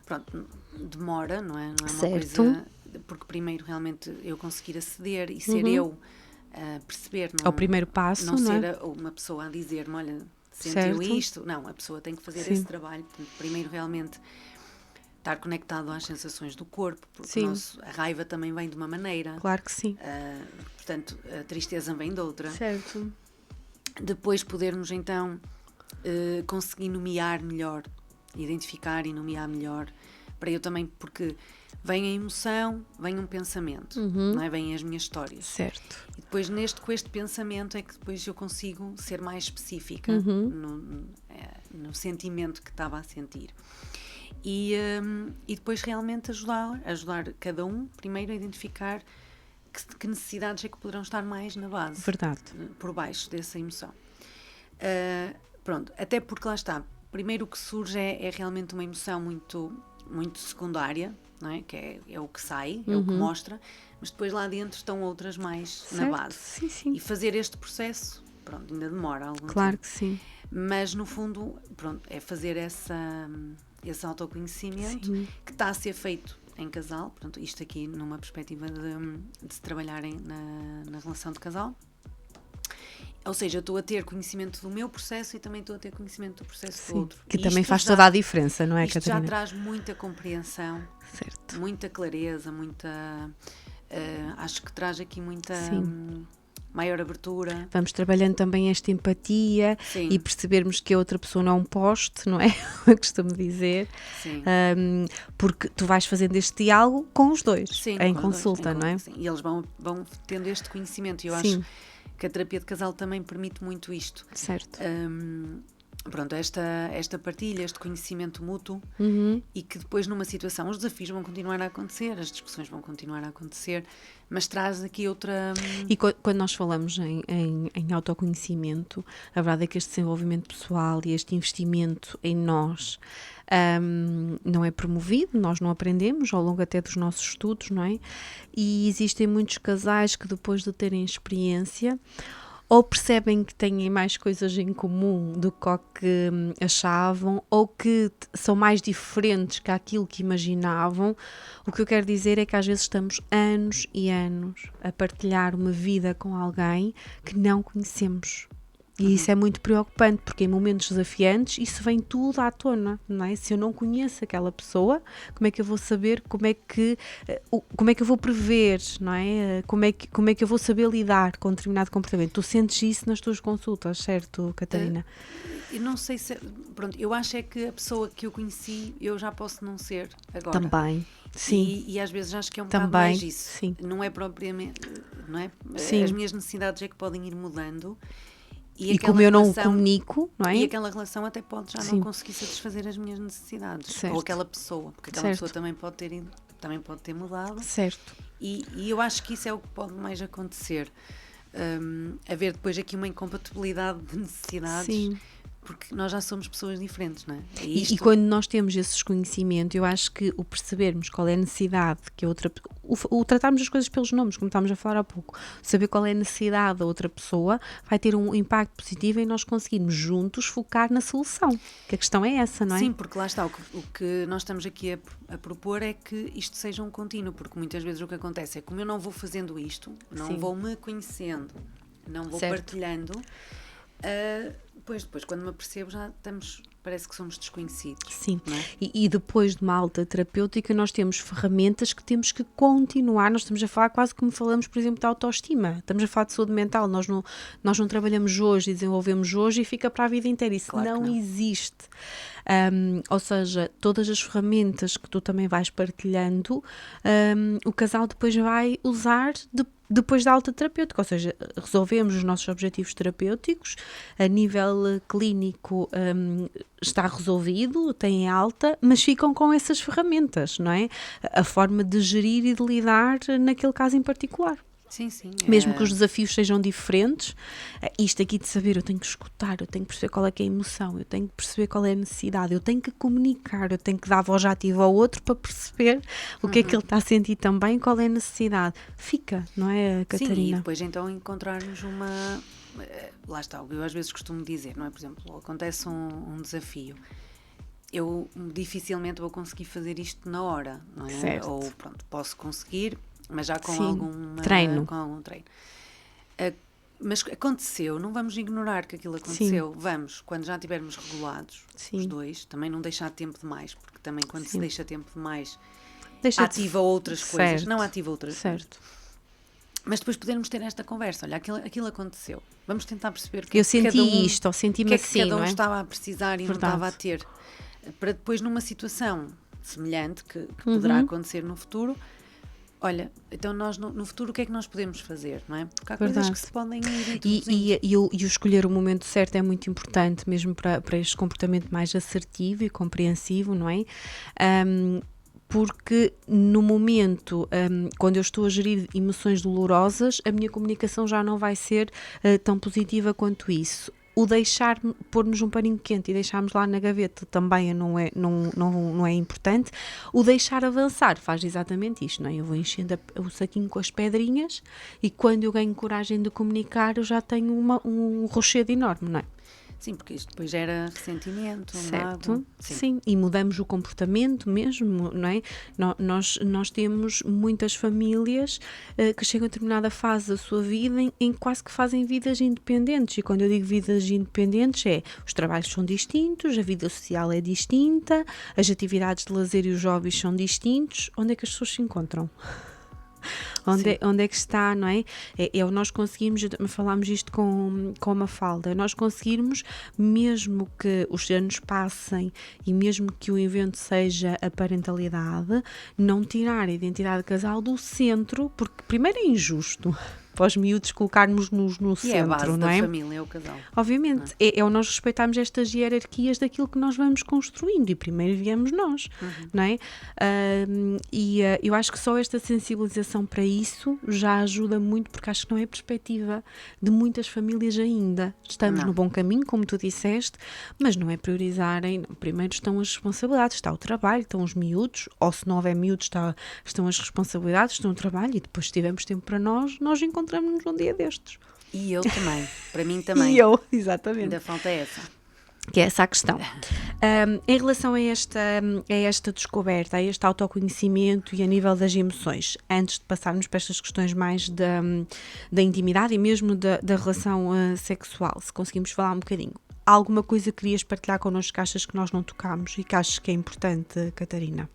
pronto, demora, não é? Não é uma Certo. coisa, porque primeiro realmente eu conseguir aceder e ser eu a perceber, não É o primeiro passo, não não é? ser uma pessoa a dizer-me, olha, sentiu Certo. isto, não, a pessoa tem que fazer Sim. esse trabalho, portanto, primeiro realmente estar conectado às sensações do corpo, porque Sim. a raiva também vem de uma maneira, Claro que sim. portanto, a tristeza vem de outra. Certo. Depois podermos então conseguir nomear melhor, identificar e nomear melhor, para eu também, porque vem a emoção, vem um pensamento, não é? Vêm as minhas histórias. Certo. E depois com este pensamento é que depois eu consigo ser mais específica no sentimento que estava a sentir. E depois realmente ajudar cada um primeiro a identificar que necessidades é que poderão estar mais na base. Verdade. Por baixo dessa emoção. Pronto, até porque lá está, primeiro o que surge é realmente uma emoção muito, muito secundária, não é? Que é o que sai, é o que mostra, mas depois lá dentro estão outras mais na base. Sim, sim. E fazer este processo, pronto, ainda demora algum Claro tempo. que sim. Mas no fundo, pronto, é fazer esse autoconhecimento que está a ser feito em casal, portanto, isto aqui numa perspectiva de se trabalharem na relação de casal. Ou seja, eu estou a ter conhecimento do meu processo e também estou a ter conhecimento do processo do outro. Que E também isto faz já- toda a diferença, não é, Isto já Catarina? traz muita compreensão, Certo. muita clareza, acho que traz aqui muita Sim. maior abertura. Vamos trabalhando também esta empatia Sim. e percebermos que a outra pessoa não é um poste, não é? Eu costumo dizer. Sim. Porque tu vais fazendo este diálogo com os dois, Sim, em com os dois, consulta, não é? Sim. E eles vão tendo este conhecimento e eu Sim. acho que a terapia de casal também permite muito isto. Certo. Pronto, esta partilha, este conhecimento mútuo e que depois numa situação os desafios vão continuar a acontecer, as discussões vão continuar a acontecer, mas traz aqui outra... E quando nós falamos em autoconhecimento, a verdade é que este desenvolvimento pessoal e este investimento em nós não é promovido, nós não aprendemos ao longo até dos nossos estudos, não é? E existem muitos casais que depois de terem experiência ou percebem que têm mais coisas em comum do que o que achavam, ou que são mais diferentes que aquilo que imaginavam. O que eu quero dizer é que às vezes estamos anos e anos a partilhar uma vida com alguém que não conhecemos. E isso é muito preocupante, porque em momentos desafiantes isso vem tudo à tona, não é? Se eu não conheço aquela pessoa, como é que eu vou saber, como é que eu vou prever, não é? Como é que eu vou saber lidar com determinado comportamento? Tu sentes isso nas tuas consultas, certo, Catarina? Eu não sei se... Pronto, eu acho é que a pessoa que eu conheci, eu já posso não ser agora. Também, sim. E às vezes acho que é um Também, bocado mais isso. Sim. Não é propriamente... Não é? Sim. As minhas necessidades é que podem ir mudando. E como eu não comunico, não é? E aquela relação até pode já não conseguir satisfazer as minhas necessidades. Certo. Ou aquela pessoa. Porque aquela pessoa também pode ter mudado. Certo. E eu acho que isso é o que pode mais acontecer. Haver depois aqui uma incompatibilidade de necessidades. Sim. Porque nós já somos pessoas diferentes, não é? E quando nós temos esse desconhecimento, eu acho que o percebermos qual é a necessidade que a outra... O tratarmos as coisas pelos nomes, como estávamos a falar há pouco, saber qual é a necessidade da outra pessoa, vai ter um impacto positivo em nós conseguirmos juntos focar na solução. Que a questão é essa, não é? Sim, porque lá está, o que nós estamos aqui a propor é que isto seja um contínuo, porque muitas vezes o que acontece é que como eu não vou fazendo isto, não vou me conhecendo, não vou partilhando... Depois, quando me apercebo, parece que somos desconhecidos. Sim, não é? E depois de uma alta terapêutica nós temos ferramentas que temos que continuar, nós estamos a falar quase como falamos, por exemplo, de autoestima, estamos a falar de saúde mental, nós não trabalhamos hoje e desenvolvemos hoje e fica para a vida inteira, isso claro não existe. Ou seja, todas as ferramentas que tu também vais partilhando, o casal depois vai usar depois da alta terapêutica, ou seja, resolvemos os nossos objetivos terapêuticos, a nível clínico está resolvido, tem alta, mas ficam com essas ferramentas, não é? A forma de gerir e de lidar naquele caso em particular. Sim, sim. Mesmo que os desafios sejam diferentes, isto aqui de saber, eu tenho que escutar, eu tenho que perceber qual é que é a emoção, eu tenho que perceber qual é a necessidade, eu tenho que comunicar, eu tenho que dar voz ativa ao outro para perceber o que é que ele está a sentir também, qual é a necessidade. Fica, não é, Catarina? Sim, e depois então encontrarmos uma... Lá está, eu às vezes costumo dizer, não é? Por exemplo, acontece um desafio. Eu dificilmente vou conseguir fazer isto na hora, não é? Certo. Ou pronto, posso conseguir, mas já com algum treino. Mas aconteceu, não vamos ignorar que aquilo aconteceu. Sim. Vamos, quando já estivermos regulados, os dois, também não deixar tempo demais, porque também quando se deixa tempo demais, ativa outras coisas, não ativa outras coisas. Mas depois podermos ter esta conversa, olha, aquilo aconteceu. Vamos tentar perceber que eu senti isto, ou senti-me assim, que cada um não é? estava a precisar e não estava a ter. Para depois, numa situação semelhante, que poderá acontecer no futuro, olha, então nós no futuro o que é que nós podemos fazer, não é? Porque há coisas que se podem ir introduzindo. E o escolher o momento certo é muito importante, mesmo para este comportamento mais assertivo e compreensivo, não é? Porque no momento, quando eu estou a gerir emoções dolorosas, a minha comunicação já não vai ser tão positiva quanto isso. O deixar, pôr-nos um paninho quente e deixarmos lá na gaveta também não é importante. O deixar avançar faz exatamente isto, não é? Eu vou enchendo o saquinho com as pedrinhas e quando eu ganho coragem de comunicar eu já tenho um rochedo enorme, não é? Sim, porque isto depois gera ressentimento, certo? Sim, e mudamos o comportamento mesmo, não é? Nós temos muitas famílias que chegam a determinada fase da sua vida em quase que fazem vidas independentes, e quando eu digo vidas independentes os trabalhos são distintos, a vida social é distinta, as atividades de lazer e os hobbies são distintos. Onde é que as pessoas se encontram? Onde é que está, não é? É nós conseguirmos, falámos isto com a Mafalda, nós conseguirmos, mesmo que os anos passem e mesmo que o evento seja a parentalidade, não tirar a identidade de casal do centro, porque primeiro é injusto para os miúdos colocarmos-nos no centro, é a base não é? da família, é o casal. Obviamente, é o nós respeitarmos estas hierarquias daquilo que nós vamos construindo e primeiro viemos nós, não é? Eu acho que só esta sensibilização para isso já ajuda muito, porque acho que não é a perspectiva de muitas famílias ainda. Estamos no bom caminho, como tu disseste, mas não é priorizarem. Primeiro estão as responsabilidades, está o trabalho, estão os miúdos, ou se não houver miúdos, estão as responsabilidades, estão o trabalho, e depois se tivermos tempo para nós encontramos-nos um dia destes. E eu também, para mim também. E eu, exatamente. Ainda falta essa. Que é essa a questão. Em relação a esta descoberta, a este autoconhecimento e a nível das emoções, antes de passarmos para estas questões mais da intimidade e mesmo da relação sexual, se conseguimos falar um bocadinho, há alguma coisa que querias partilhar connosco que achas que nós não tocámos e que achas que é importante, Catarina?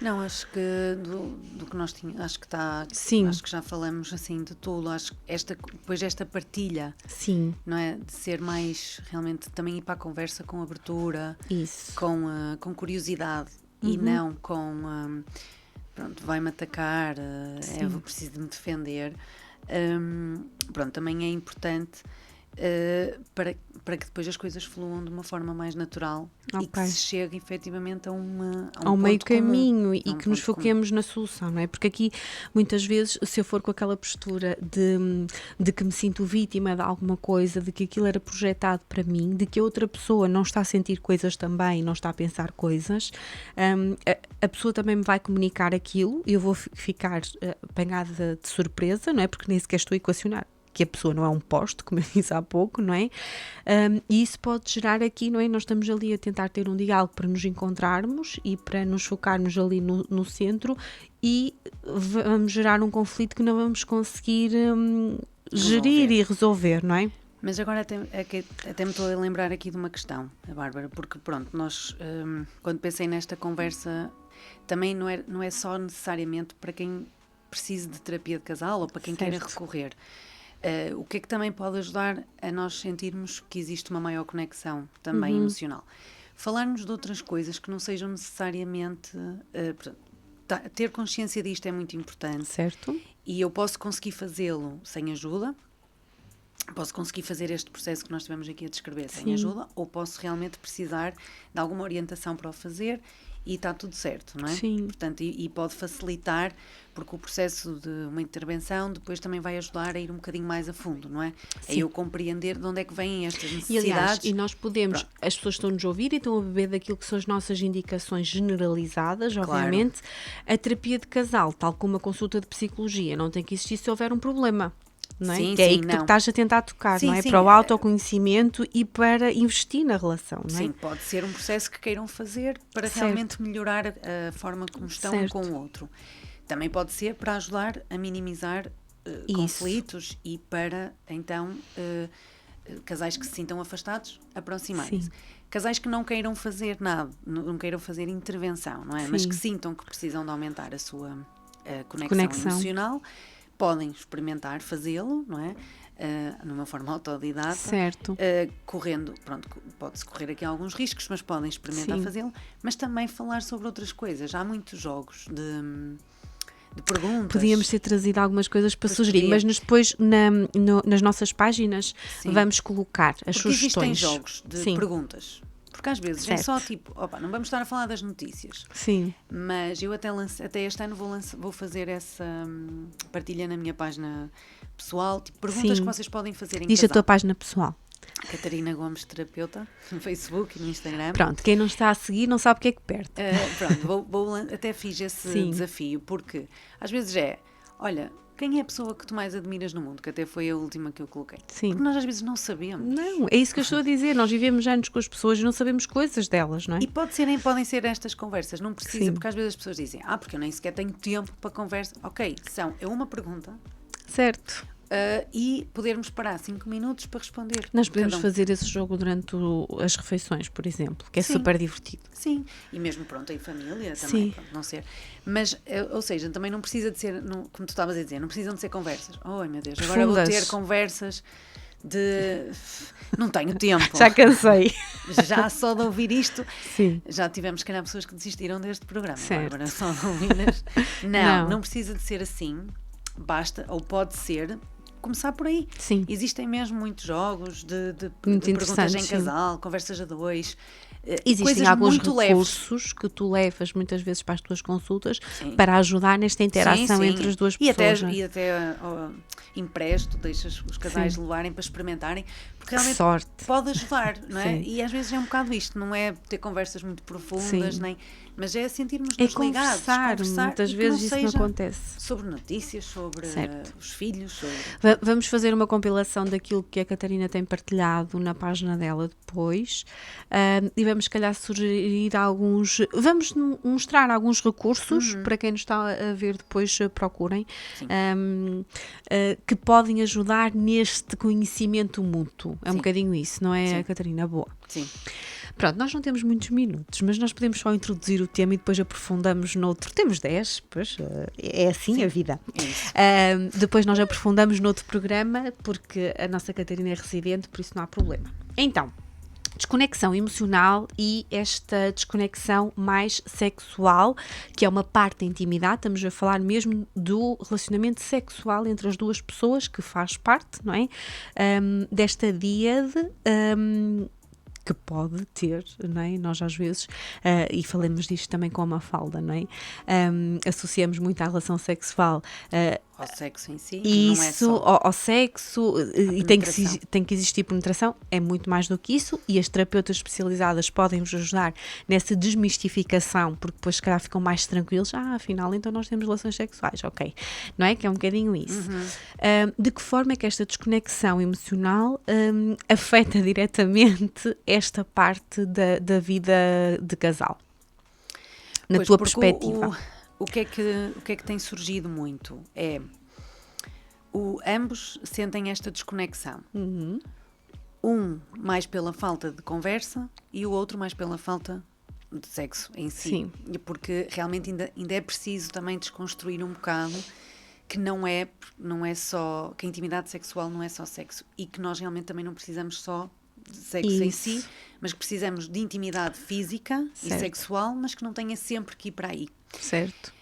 Não, acho que do que nós tínhamos, acho que está, Sim. acho que já falamos assim de tudo, acho que depois esta partilha, Sim. não é, de ser mais, realmente, também ir para a conversa com abertura, Isso. com curiosidade e não com, pronto, vai-me atacar, eu preciso de me defender, pronto, também é importante para que depois as coisas fluam de uma forma mais natural e que se chegue efetivamente a um meio ponto caminho comum, e que nos foquemos na solução, não é? Porque aqui, muitas vezes, se eu for com aquela postura de que me sinto vítima de alguma coisa, de que aquilo era projetado para mim, de que a outra pessoa não está a sentir coisas também, não está a pensar coisas, a pessoa também me vai comunicar aquilo e eu vou ficar apanhada de surpresa, não é? Porque nem sequer estou a equacionar que a pessoa não é um poste, como eu disse há pouco, não é? E isso pode gerar aqui, não é? Nós estamos ali a tentar ter um diálogo para nos encontrarmos e para nos focarmos ali no centro e vamos gerar um conflito que não vamos conseguir gerir e resolver, não é? Mas agora até me estou a lembrar aqui de uma questão, Bárbara, porque pronto, nós, quando pensei nesta conversa, também não é só necessariamente para quem precise de terapia de casal ou para quem queira recorrer. O que é que também pode ajudar a nós sentirmos que existe uma maior conexão também emocional? Falarmos de outras coisas que não sejam necessariamente... ter consciência disto é muito importante. Certo. E eu posso conseguir fazê-lo sem ajuda, posso conseguir fazer este processo que nós estivemos aqui a descrever sem ajuda, ou posso realmente precisar de alguma orientação para o fazer e está tudo certo, não é? Sim. Portanto, e pode facilitar, porque o processo de uma intervenção depois também vai ajudar a ir um bocadinho mais a fundo, não é? Sim. A eu compreender de onde é que vêm estas necessidades. E, aliás, e nós podemos, as pessoas estão-nos a ouvir e estão a beber daquilo que são as nossas indicações generalizadas, obviamente. A terapia de casal, tal como a consulta de psicologia, não tem que existir se houver um problema. Não é? Sim, que é aí que tu estás a tentar tocar, não é? Para o autoconhecimento e para investir na relação, não é? Sim, pode ser um processo que queiram fazer para realmente melhorar a forma como estão um com o outro. Também pode ser para ajudar a minimizar conflitos e para, então, casais que se sintam afastados, aproximarem-se. Casais que não queiram fazer nada, não queiram fazer intervenção, não é? Mas que sintam que precisam de aumentar a sua conexão emocional, podem experimentar fazê-lo, não é? Numa forma autodidata. Certo. Correndo, pronto, pode-se correr aqui alguns riscos, mas podem experimentar fazê-lo. Mas também falar sobre outras coisas. Há muitos jogos de perguntas. Podíamos ter trazido algumas coisas para sugerir, mas depois nas nossas páginas vamos colocar as sugestões. Existem jogos de perguntas. Porque às vezes é só tipo, não vamos estar a falar das notícias. Sim. Mas eu até este ano vou fazer essa partilha na minha página pessoal, tipo, perguntas que vocês podem fazer em Diz casal. a tua página pessoal. Catarina Gomes Terapeuta, no Facebook e no Instagram. Pronto, quem não está a seguir não sabe o que é que perde. Pronto, até fiz esse desafio, porque às vezes olha, quem é a pessoa que tu mais admiras no mundo? Que até foi a última que eu coloquei. Sim. Porque nós às vezes não sabemos. Não, é isso que eu estou a dizer. Nós vivemos anos com as pessoas e não sabemos coisas delas, não é? E podem ser estas conversas. Não precisa, porque às vezes as pessoas dizem, porque eu nem sequer tenho tempo para conversa. Ok, é uma pergunta. Certo. E podermos parar 5 minutos para responder. Nós podemos fazer esse jogo durante as refeições, por exemplo, que é super divertido. Sim, e mesmo em família também, não ser. Mas, ou seja, também não precisa de ser, como tu estavas a dizer, não precisam de ser conversas. Oh, meu Deus, agora vou ter conversas não tenho tempo. Já cansei. Já só de ouvir isto. Sim. Já tivemos, se calhar, pessoas que desistiram deste programa. Bárbara, só de ouvi-las. Não precisa de ser assim. Basta, ou pode ser, começar por aí. Sim. Existem mesmo muitos jogos de perguntas em casal, conversas a dois. Existem alguns recursos que tu levas muitas vezes para as tuas consultas para ajudar nesta interação entre as duas pessoas. E até empresto, deixas os casais levarem para experimentarem, realmente sorte. pode ajudar, não é? Sim. E às vezes é um bocado isto, não é ter conversas muito profundas, Sim. mas é sentirmos-nos É ligados, conversar, muitas e que vezes não isso seja não acontece. sobre notícias, sobre Certo. os filhos, sobre... Vamos fazer uma compilação daquilo que a Catarina tem partilhado na página dela depois, e vamos, se calhar, sugerir alguns. Vamos mostrar alguns recursos para quem nos está a ver depois, procurem, que podem ajudar neste conhecimento mútuo. É um Sim. bocadinho isso, não é, Sim. Catarina? Boa. Sim. Pronto, nós não temos muitos minutos, mas nós podemos só introduzir o tema e depois aprofundamos noutro. Temos 10, pois é assim a vida. É isso. Depois nós aprofundamos noutro programa, porque a nossa Catarina é residente, por isso não há problema. Então, desconexão emocional e esta desconexão mais sexual, que é uma parte da intimidade, estamos a falar mesmo do relacionamento sexual entre as duas pessoas, que faz parte, não é? Desta díade, que pode ter, não é? Nós às vezes, e falamos disto também com a Mafalda, não é? Associamos muito à relação sexual Ao sexo em si, isso, não é só ao sexo, e tem que existir penetração, é muito mais do que isso, e as terapeutas especializadas podem vos ajudar nessa desmistificação, porque depois se calhar ficam mais tranquilos, afinal então nós temos relações sexuais, ok, não é? Que é um bocadinho isso. De que forma é que esta desconexão emocional afeta diretamente esta parte da vida de casal? Na Pois, tua porque perspectiva. O que é que tem surgido muito é ambos sentem esta desconexão. Um mais pela falta de conversa e o outro mais pela falta de sexo em si. Sim. Porque realmente ainda é preciso também desconstruir um bocado que não é só, que a intimidade sexual não é só sexo e que nós realmente também não precisamos só de sexo em si, mas que precisamos de intimidade física e sexual, mas que não tenha sempre que ir para aí. Certo.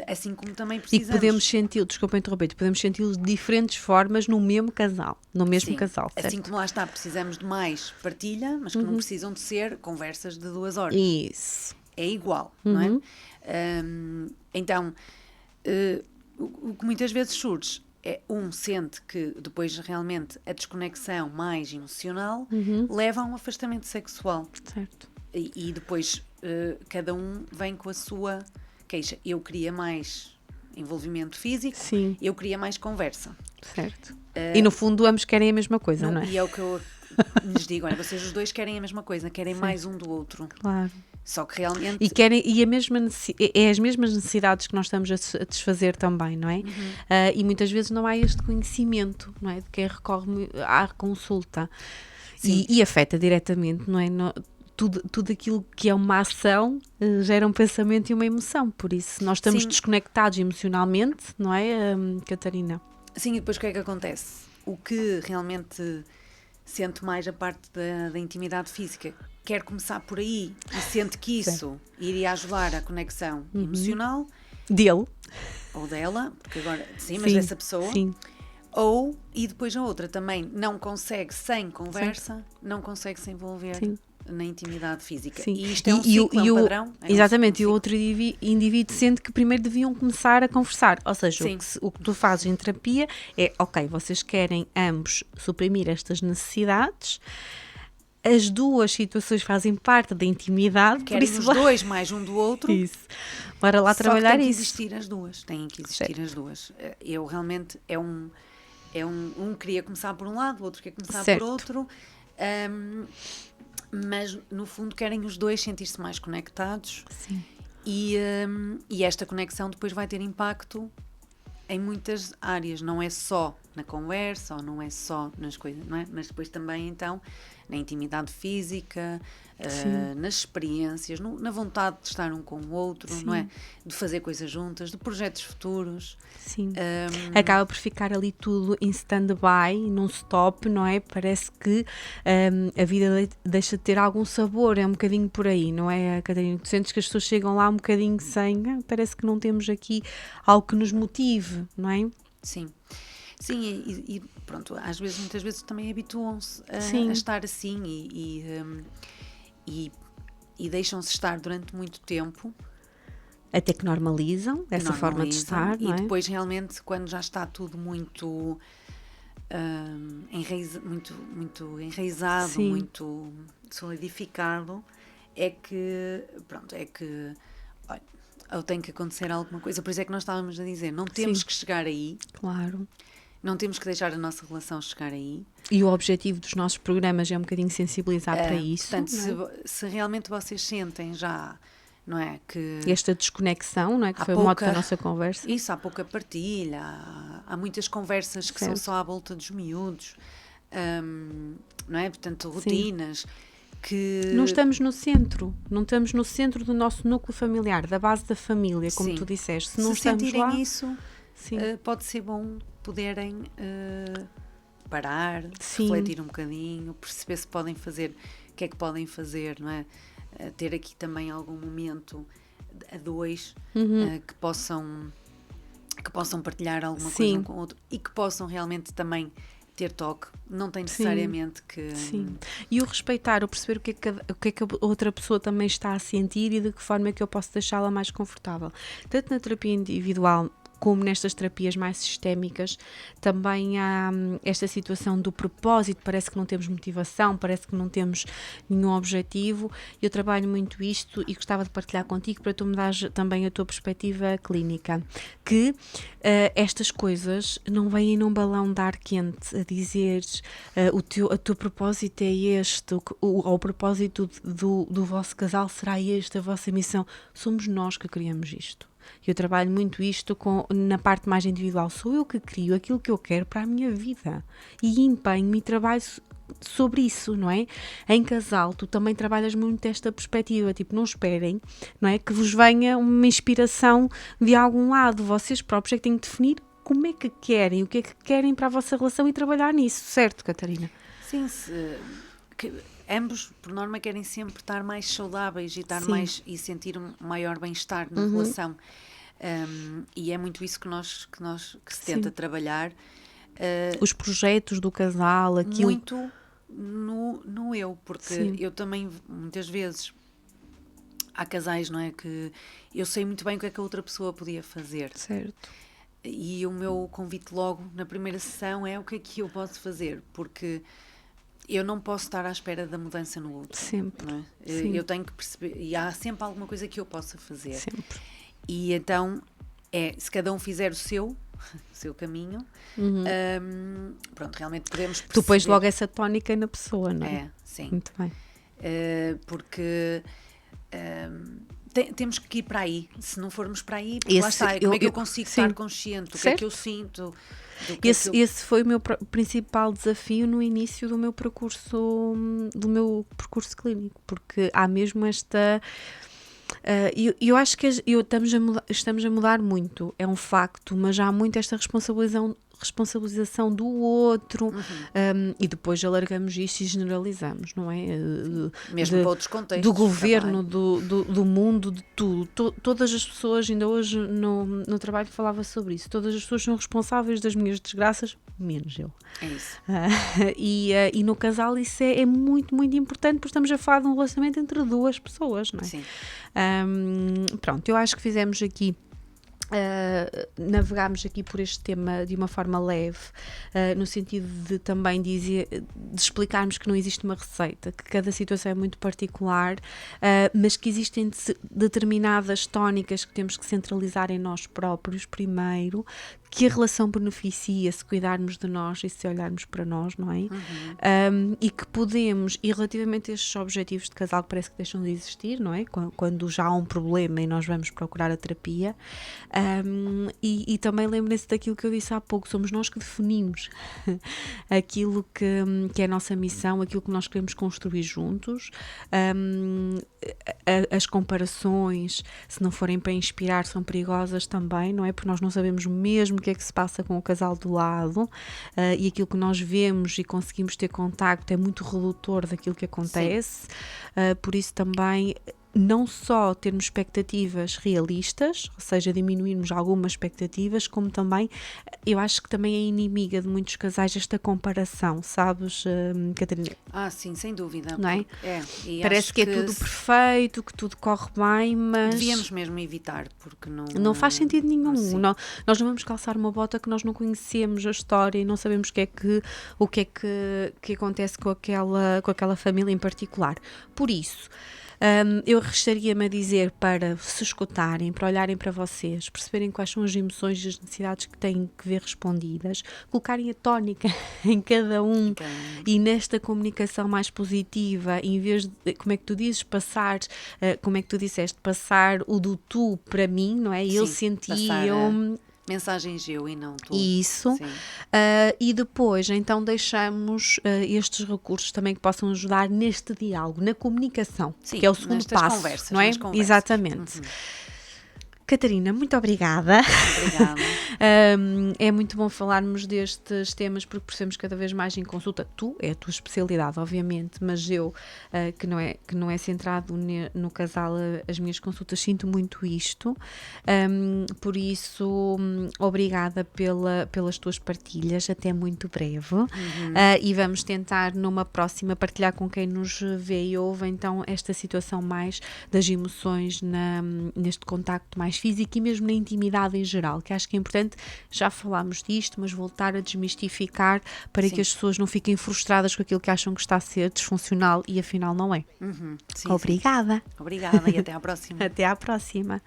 Assim como também E que precisamos... podemos senti-lo, desculpa interromper, podemos senti-lo de diferentes formas no mesmo casal, Sim, casal, certo? assim como lá está, precisamos de mais partilha, mas que não precisam de ser conversas de 2 horas. Isso. É igual, não é? Então, o que muitas vezes surge é sente que depois realmente a desconexão mais emocional leva a um afastamento sexual. Certo. E depois cada um vem com a sua queixa. Eu queria mais envolvimento físico, Sim. eu queria mais conversa. Certo. E no fundo ambos querem a mesma coisa, não é? E é o que eu lhes digo, olha, vocês os dois querem a mesma coisa, querem mais um do outro. Claro. Só que realmente... E a mesma é as mesmas necessidades que nós estamos a desfazer também, não é? E muitas vezes não há este conhecimento, não é? De quem recorre à consulta. E afeta diretamente, não é? Tudo aquilo que é uma ação gera um pensamento e uma emoção, por isso nós estamos desconectados emocionalmente, não é, Catarina? Sim, e depois o que é que acontece? O que realmente sente mais a parte da intimidade física quer começar por aí e sente que isso iria ajudar a conexão emocional dele ou dela, porque agora mas dessa pessoa, e depois a outra também não consegue sem conversa, não consegue se envolver na intimidade física. Sim. E isto é um ciclo, é um padrão. Exatamente, e o outro indivíduo sente que primeiro deviam começar a conversar. Ou seja, o que tu fazes em terapia é, ok, vocês querem ambos suprimir estas necessidades, as duas situações fazem parte da intimidade. Querem por isso os dois mais um do outro. Isso. Bora lá trabalhar tem que isso. existir as duas. Têm que existir as duas. Eu realmente, um queria começar por um lado, o outro quer começar por outro. Mas no fundo querem os dois sentir-se mais conectados. Sim. E esta conexão depois vai ter impacto em muitas áreas, não é só na conversa ou não é só nas coisas, não é? Mas depois também então na intimidade física, nas experiências, na vontade de estar um com o outro, não é? De fazer coisas juntas, de projetos futuros. Sim. Acaba por ficar ali tudo em stand-by, num stop, não é? Parece que a vida deixa de ter algum sabor, é um bocadinho por aí, não é, Catarina? Tu sentes que as pessoas chegam lá um bocadinho sem, parece que não temos aqui algo que nos motive, não é? Sim. Sim, e pronto, muitas vezes também habituam-se a estar assim e deixam-se estar durante muito tempo. Até que normalizam essa forma de estar, não é? E depois realmente, quando já está tudo muito muito enraizado, Sim. muito solidificado, é que, pronto, olha, ou tem que acontecer alguma coisa. Por isso é que nós estávamos a dizer, não temos Sim. que chegar aí, Claro. não temos que deixar a nossa relação chegar aí. E o objetivo dos nossos programas é um bocadinho sensibilizar para isso. Portanto, não é? se realmente vocês sentem já, não é, que Esta desconexão, não é? Que há foi o mote da nossa conversa. Isso, há pouca partilha, há muitas conversas que são Certo. só à volta dos miúdos, não é? Portanto, rotinas que... Não estamos no centro, não estamos no centro do nosso núcleo familiar, da base da família, como Sim. tu disseste. Se não Se estamos sentirem lá, isso, sim. pode ser bom poderem parar, Sim. refletir um bocadinho, perceber se podem fazer, o que é que podem fazer, não é? Ter aqui também algum momento a dois que possam partilhar alguma coisa um com o outro e que possam realmente também ter toque, não tem necessariamente que... Sim, e o respeitar, o perceber o que é que a outra pessoa também está a sentir e de que forma é que eu posso deixá-la mais confortável. Tanto na terapia individual como nestas terapias mais sistémicas, também há esta situação do propósito, parece que não temos motivação, parece que não temos nenhum objetivo. Eu trabalho muito isto e gostava de partilhar contigo para tu me dares também a tua perspectiva clínica, que estas coisas não vêm num balão de ar quente a dizer o teu propósito é este, o propósito do vosso casal será este, a vossa missão. Somos nós que criamos isto. Eu trabalho muito isto na parte mais individual. Sou eu que crio aquilo que eu quero para a minha vida e empenho-me e trabalho sobre isso, não é? Em casal, tu também trabalhas muito esta perspectiva, tipo, não esperem, não é? Que vos venha uma inspiração de algum lado. Vocês próprios é que têm que definir como é que querem, o que é que querem para a vossa relação e trabalhar nisso, certo, Catarina? Sim, ambos, por norma, querem sempre estar mais saudáveis e estar Sim. mais e sentir um maior bem-estar na relação. E é muito isso que se tenta Sim. trabalhar. Os projetos do casal, aquilo... Muito no eu, porque Sim. eu também, muitas vezes, há casais, não é, que eu sei muito bem o que é que a outra pessoa podia fazer. Certo. E o meu convite logo na primeira sessão é o que é que eu posso fazer, porque eu não posso estar à espera da mudança no outro. Sempre. Não é? Sim. Eu tenho que perceber, e há sempre alguma coisa que eu possa fazer. Sempre. E então, se cada um fizer o seu caminho, pronto, realmente podemos perceber. Tu pões logo essa tónica na pessoa, não é? É, sim. Muito bem. Porque temos que ir para aí. Se não formos para aí, Esse- lá está. Como é que eu eu- consigo sim. estar consciente? O que é que eu Certo. sinto? Do que é que eu... Esse foi o meu principal desafio no início do meu percurso clínico, porque há mesmo esta... eu acho que estamos a mudar muito, é um facto, mas já há muito esta responsabilização do outro, e depois alargamos isto e generalizamos, não é? Mesmo para outros contextos. Do governo, do mundo, de tudo. Todas as pessoas, ainda hoje no trabalho falava sobre isso, todas as pessoas são responsáveis das minhas desgraças, menos eu. É isso. E no casal isso é muito, muito importante, porque estamos a falar de um relacionamento entre duas pessoas, não é? Sim. Pronto, eu acho que fizemos aqui, navegámos aqui por este tema de uma forma leve, no sentido de também de explicarmos que não existe uma receita, que cada situação é muito particular, mas que existem determinadas tónicas que temos que centralizar em nós próprios primeiro, que a relação beneficia se cuidarmos de nós e se olharmos para nós, não é? E que podemos, e relativamente a estes objetivos de casal que parece que deixam de existir, não é? Quando já há um problema e nós vamos procurar a terapia, e também lembrem-se daquilo que eu disse há pouco, somos nós que definimos aquilo que é a nossa missão, aquilo que nós queremos construir juntos. As comparações, se não forem para inspirar, são perigosas também, não é? Porque nós não sabemos mesmo o que é que se passa com o casal do lado, e aquilo que nós vemos e conseguimos ter contacto é muito redutor daquilo que acontece. Por isso também não só termos expectativas realistas, ou seja, diminuirmos algumas expectativas, como também, eu acho que também é inimiga de muitos casais esta comparação, sabes, Catarina? Sim, sem dúvida. Não é? E parece que é tudo perfeito, que tudo corre bem, mas... devíamos mesmo evitar, porque não faz sentido nenhum. Sim. Nós não vamos calçar uma bota que nós não conhecemos a história e não sabemos o que é que acontece com aquela família em particular. Por isso, eu restaria-me a dizer para se escutarem, para olharem para vocês, perceberem quais são as emoções e as necessidades que têm que ver respondidas, colocarem a tónica em cada um e nesta comunicação mais positiva, em vez de, como é que tu dizes, como é que tu disseste, passar o do tu para mim, não é? Eu senti, mensagens eu e não tu. Isso. E depois, então, deixamos estes recursos também que possam ajudar neste diálogo, na comunicação, que é o segundo passo, não é? Exatamente. Catarina, muito obrigada. Obrigada. É muito bom falarmos destes temas porque percebemos cada vez mais em consulta. Tu, é a tua especialidade, obviamente, mas eu, que não é centrado no casal, as minhas consultas, sinto muito isto. Por isso, obrigada pelas tuas partilhas, até muito breve. E vamos tentar numa próxima partilhar com quem nos vê e ouve, então, esta situação mais das emoções neste contacto mais físico e mesmo na intimidade em geral, que acho que é importante, já falámos disto, mas voltar a desmistificar para que as pessoas não fiquem frustradas com aquilo que acham que está a ser disfuncional e afinal não é. Obrigada. Obrigada e até à próxima. Até à próxima.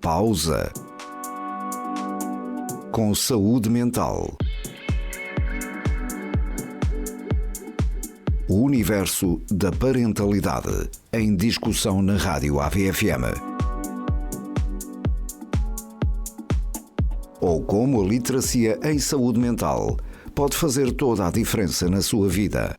Pausa. Com saúde mental. O universo da parentalidade em discussão na Rádio AVFM. Ou como a literacia em saúde mental pode fazer toda a diferença na sua vida.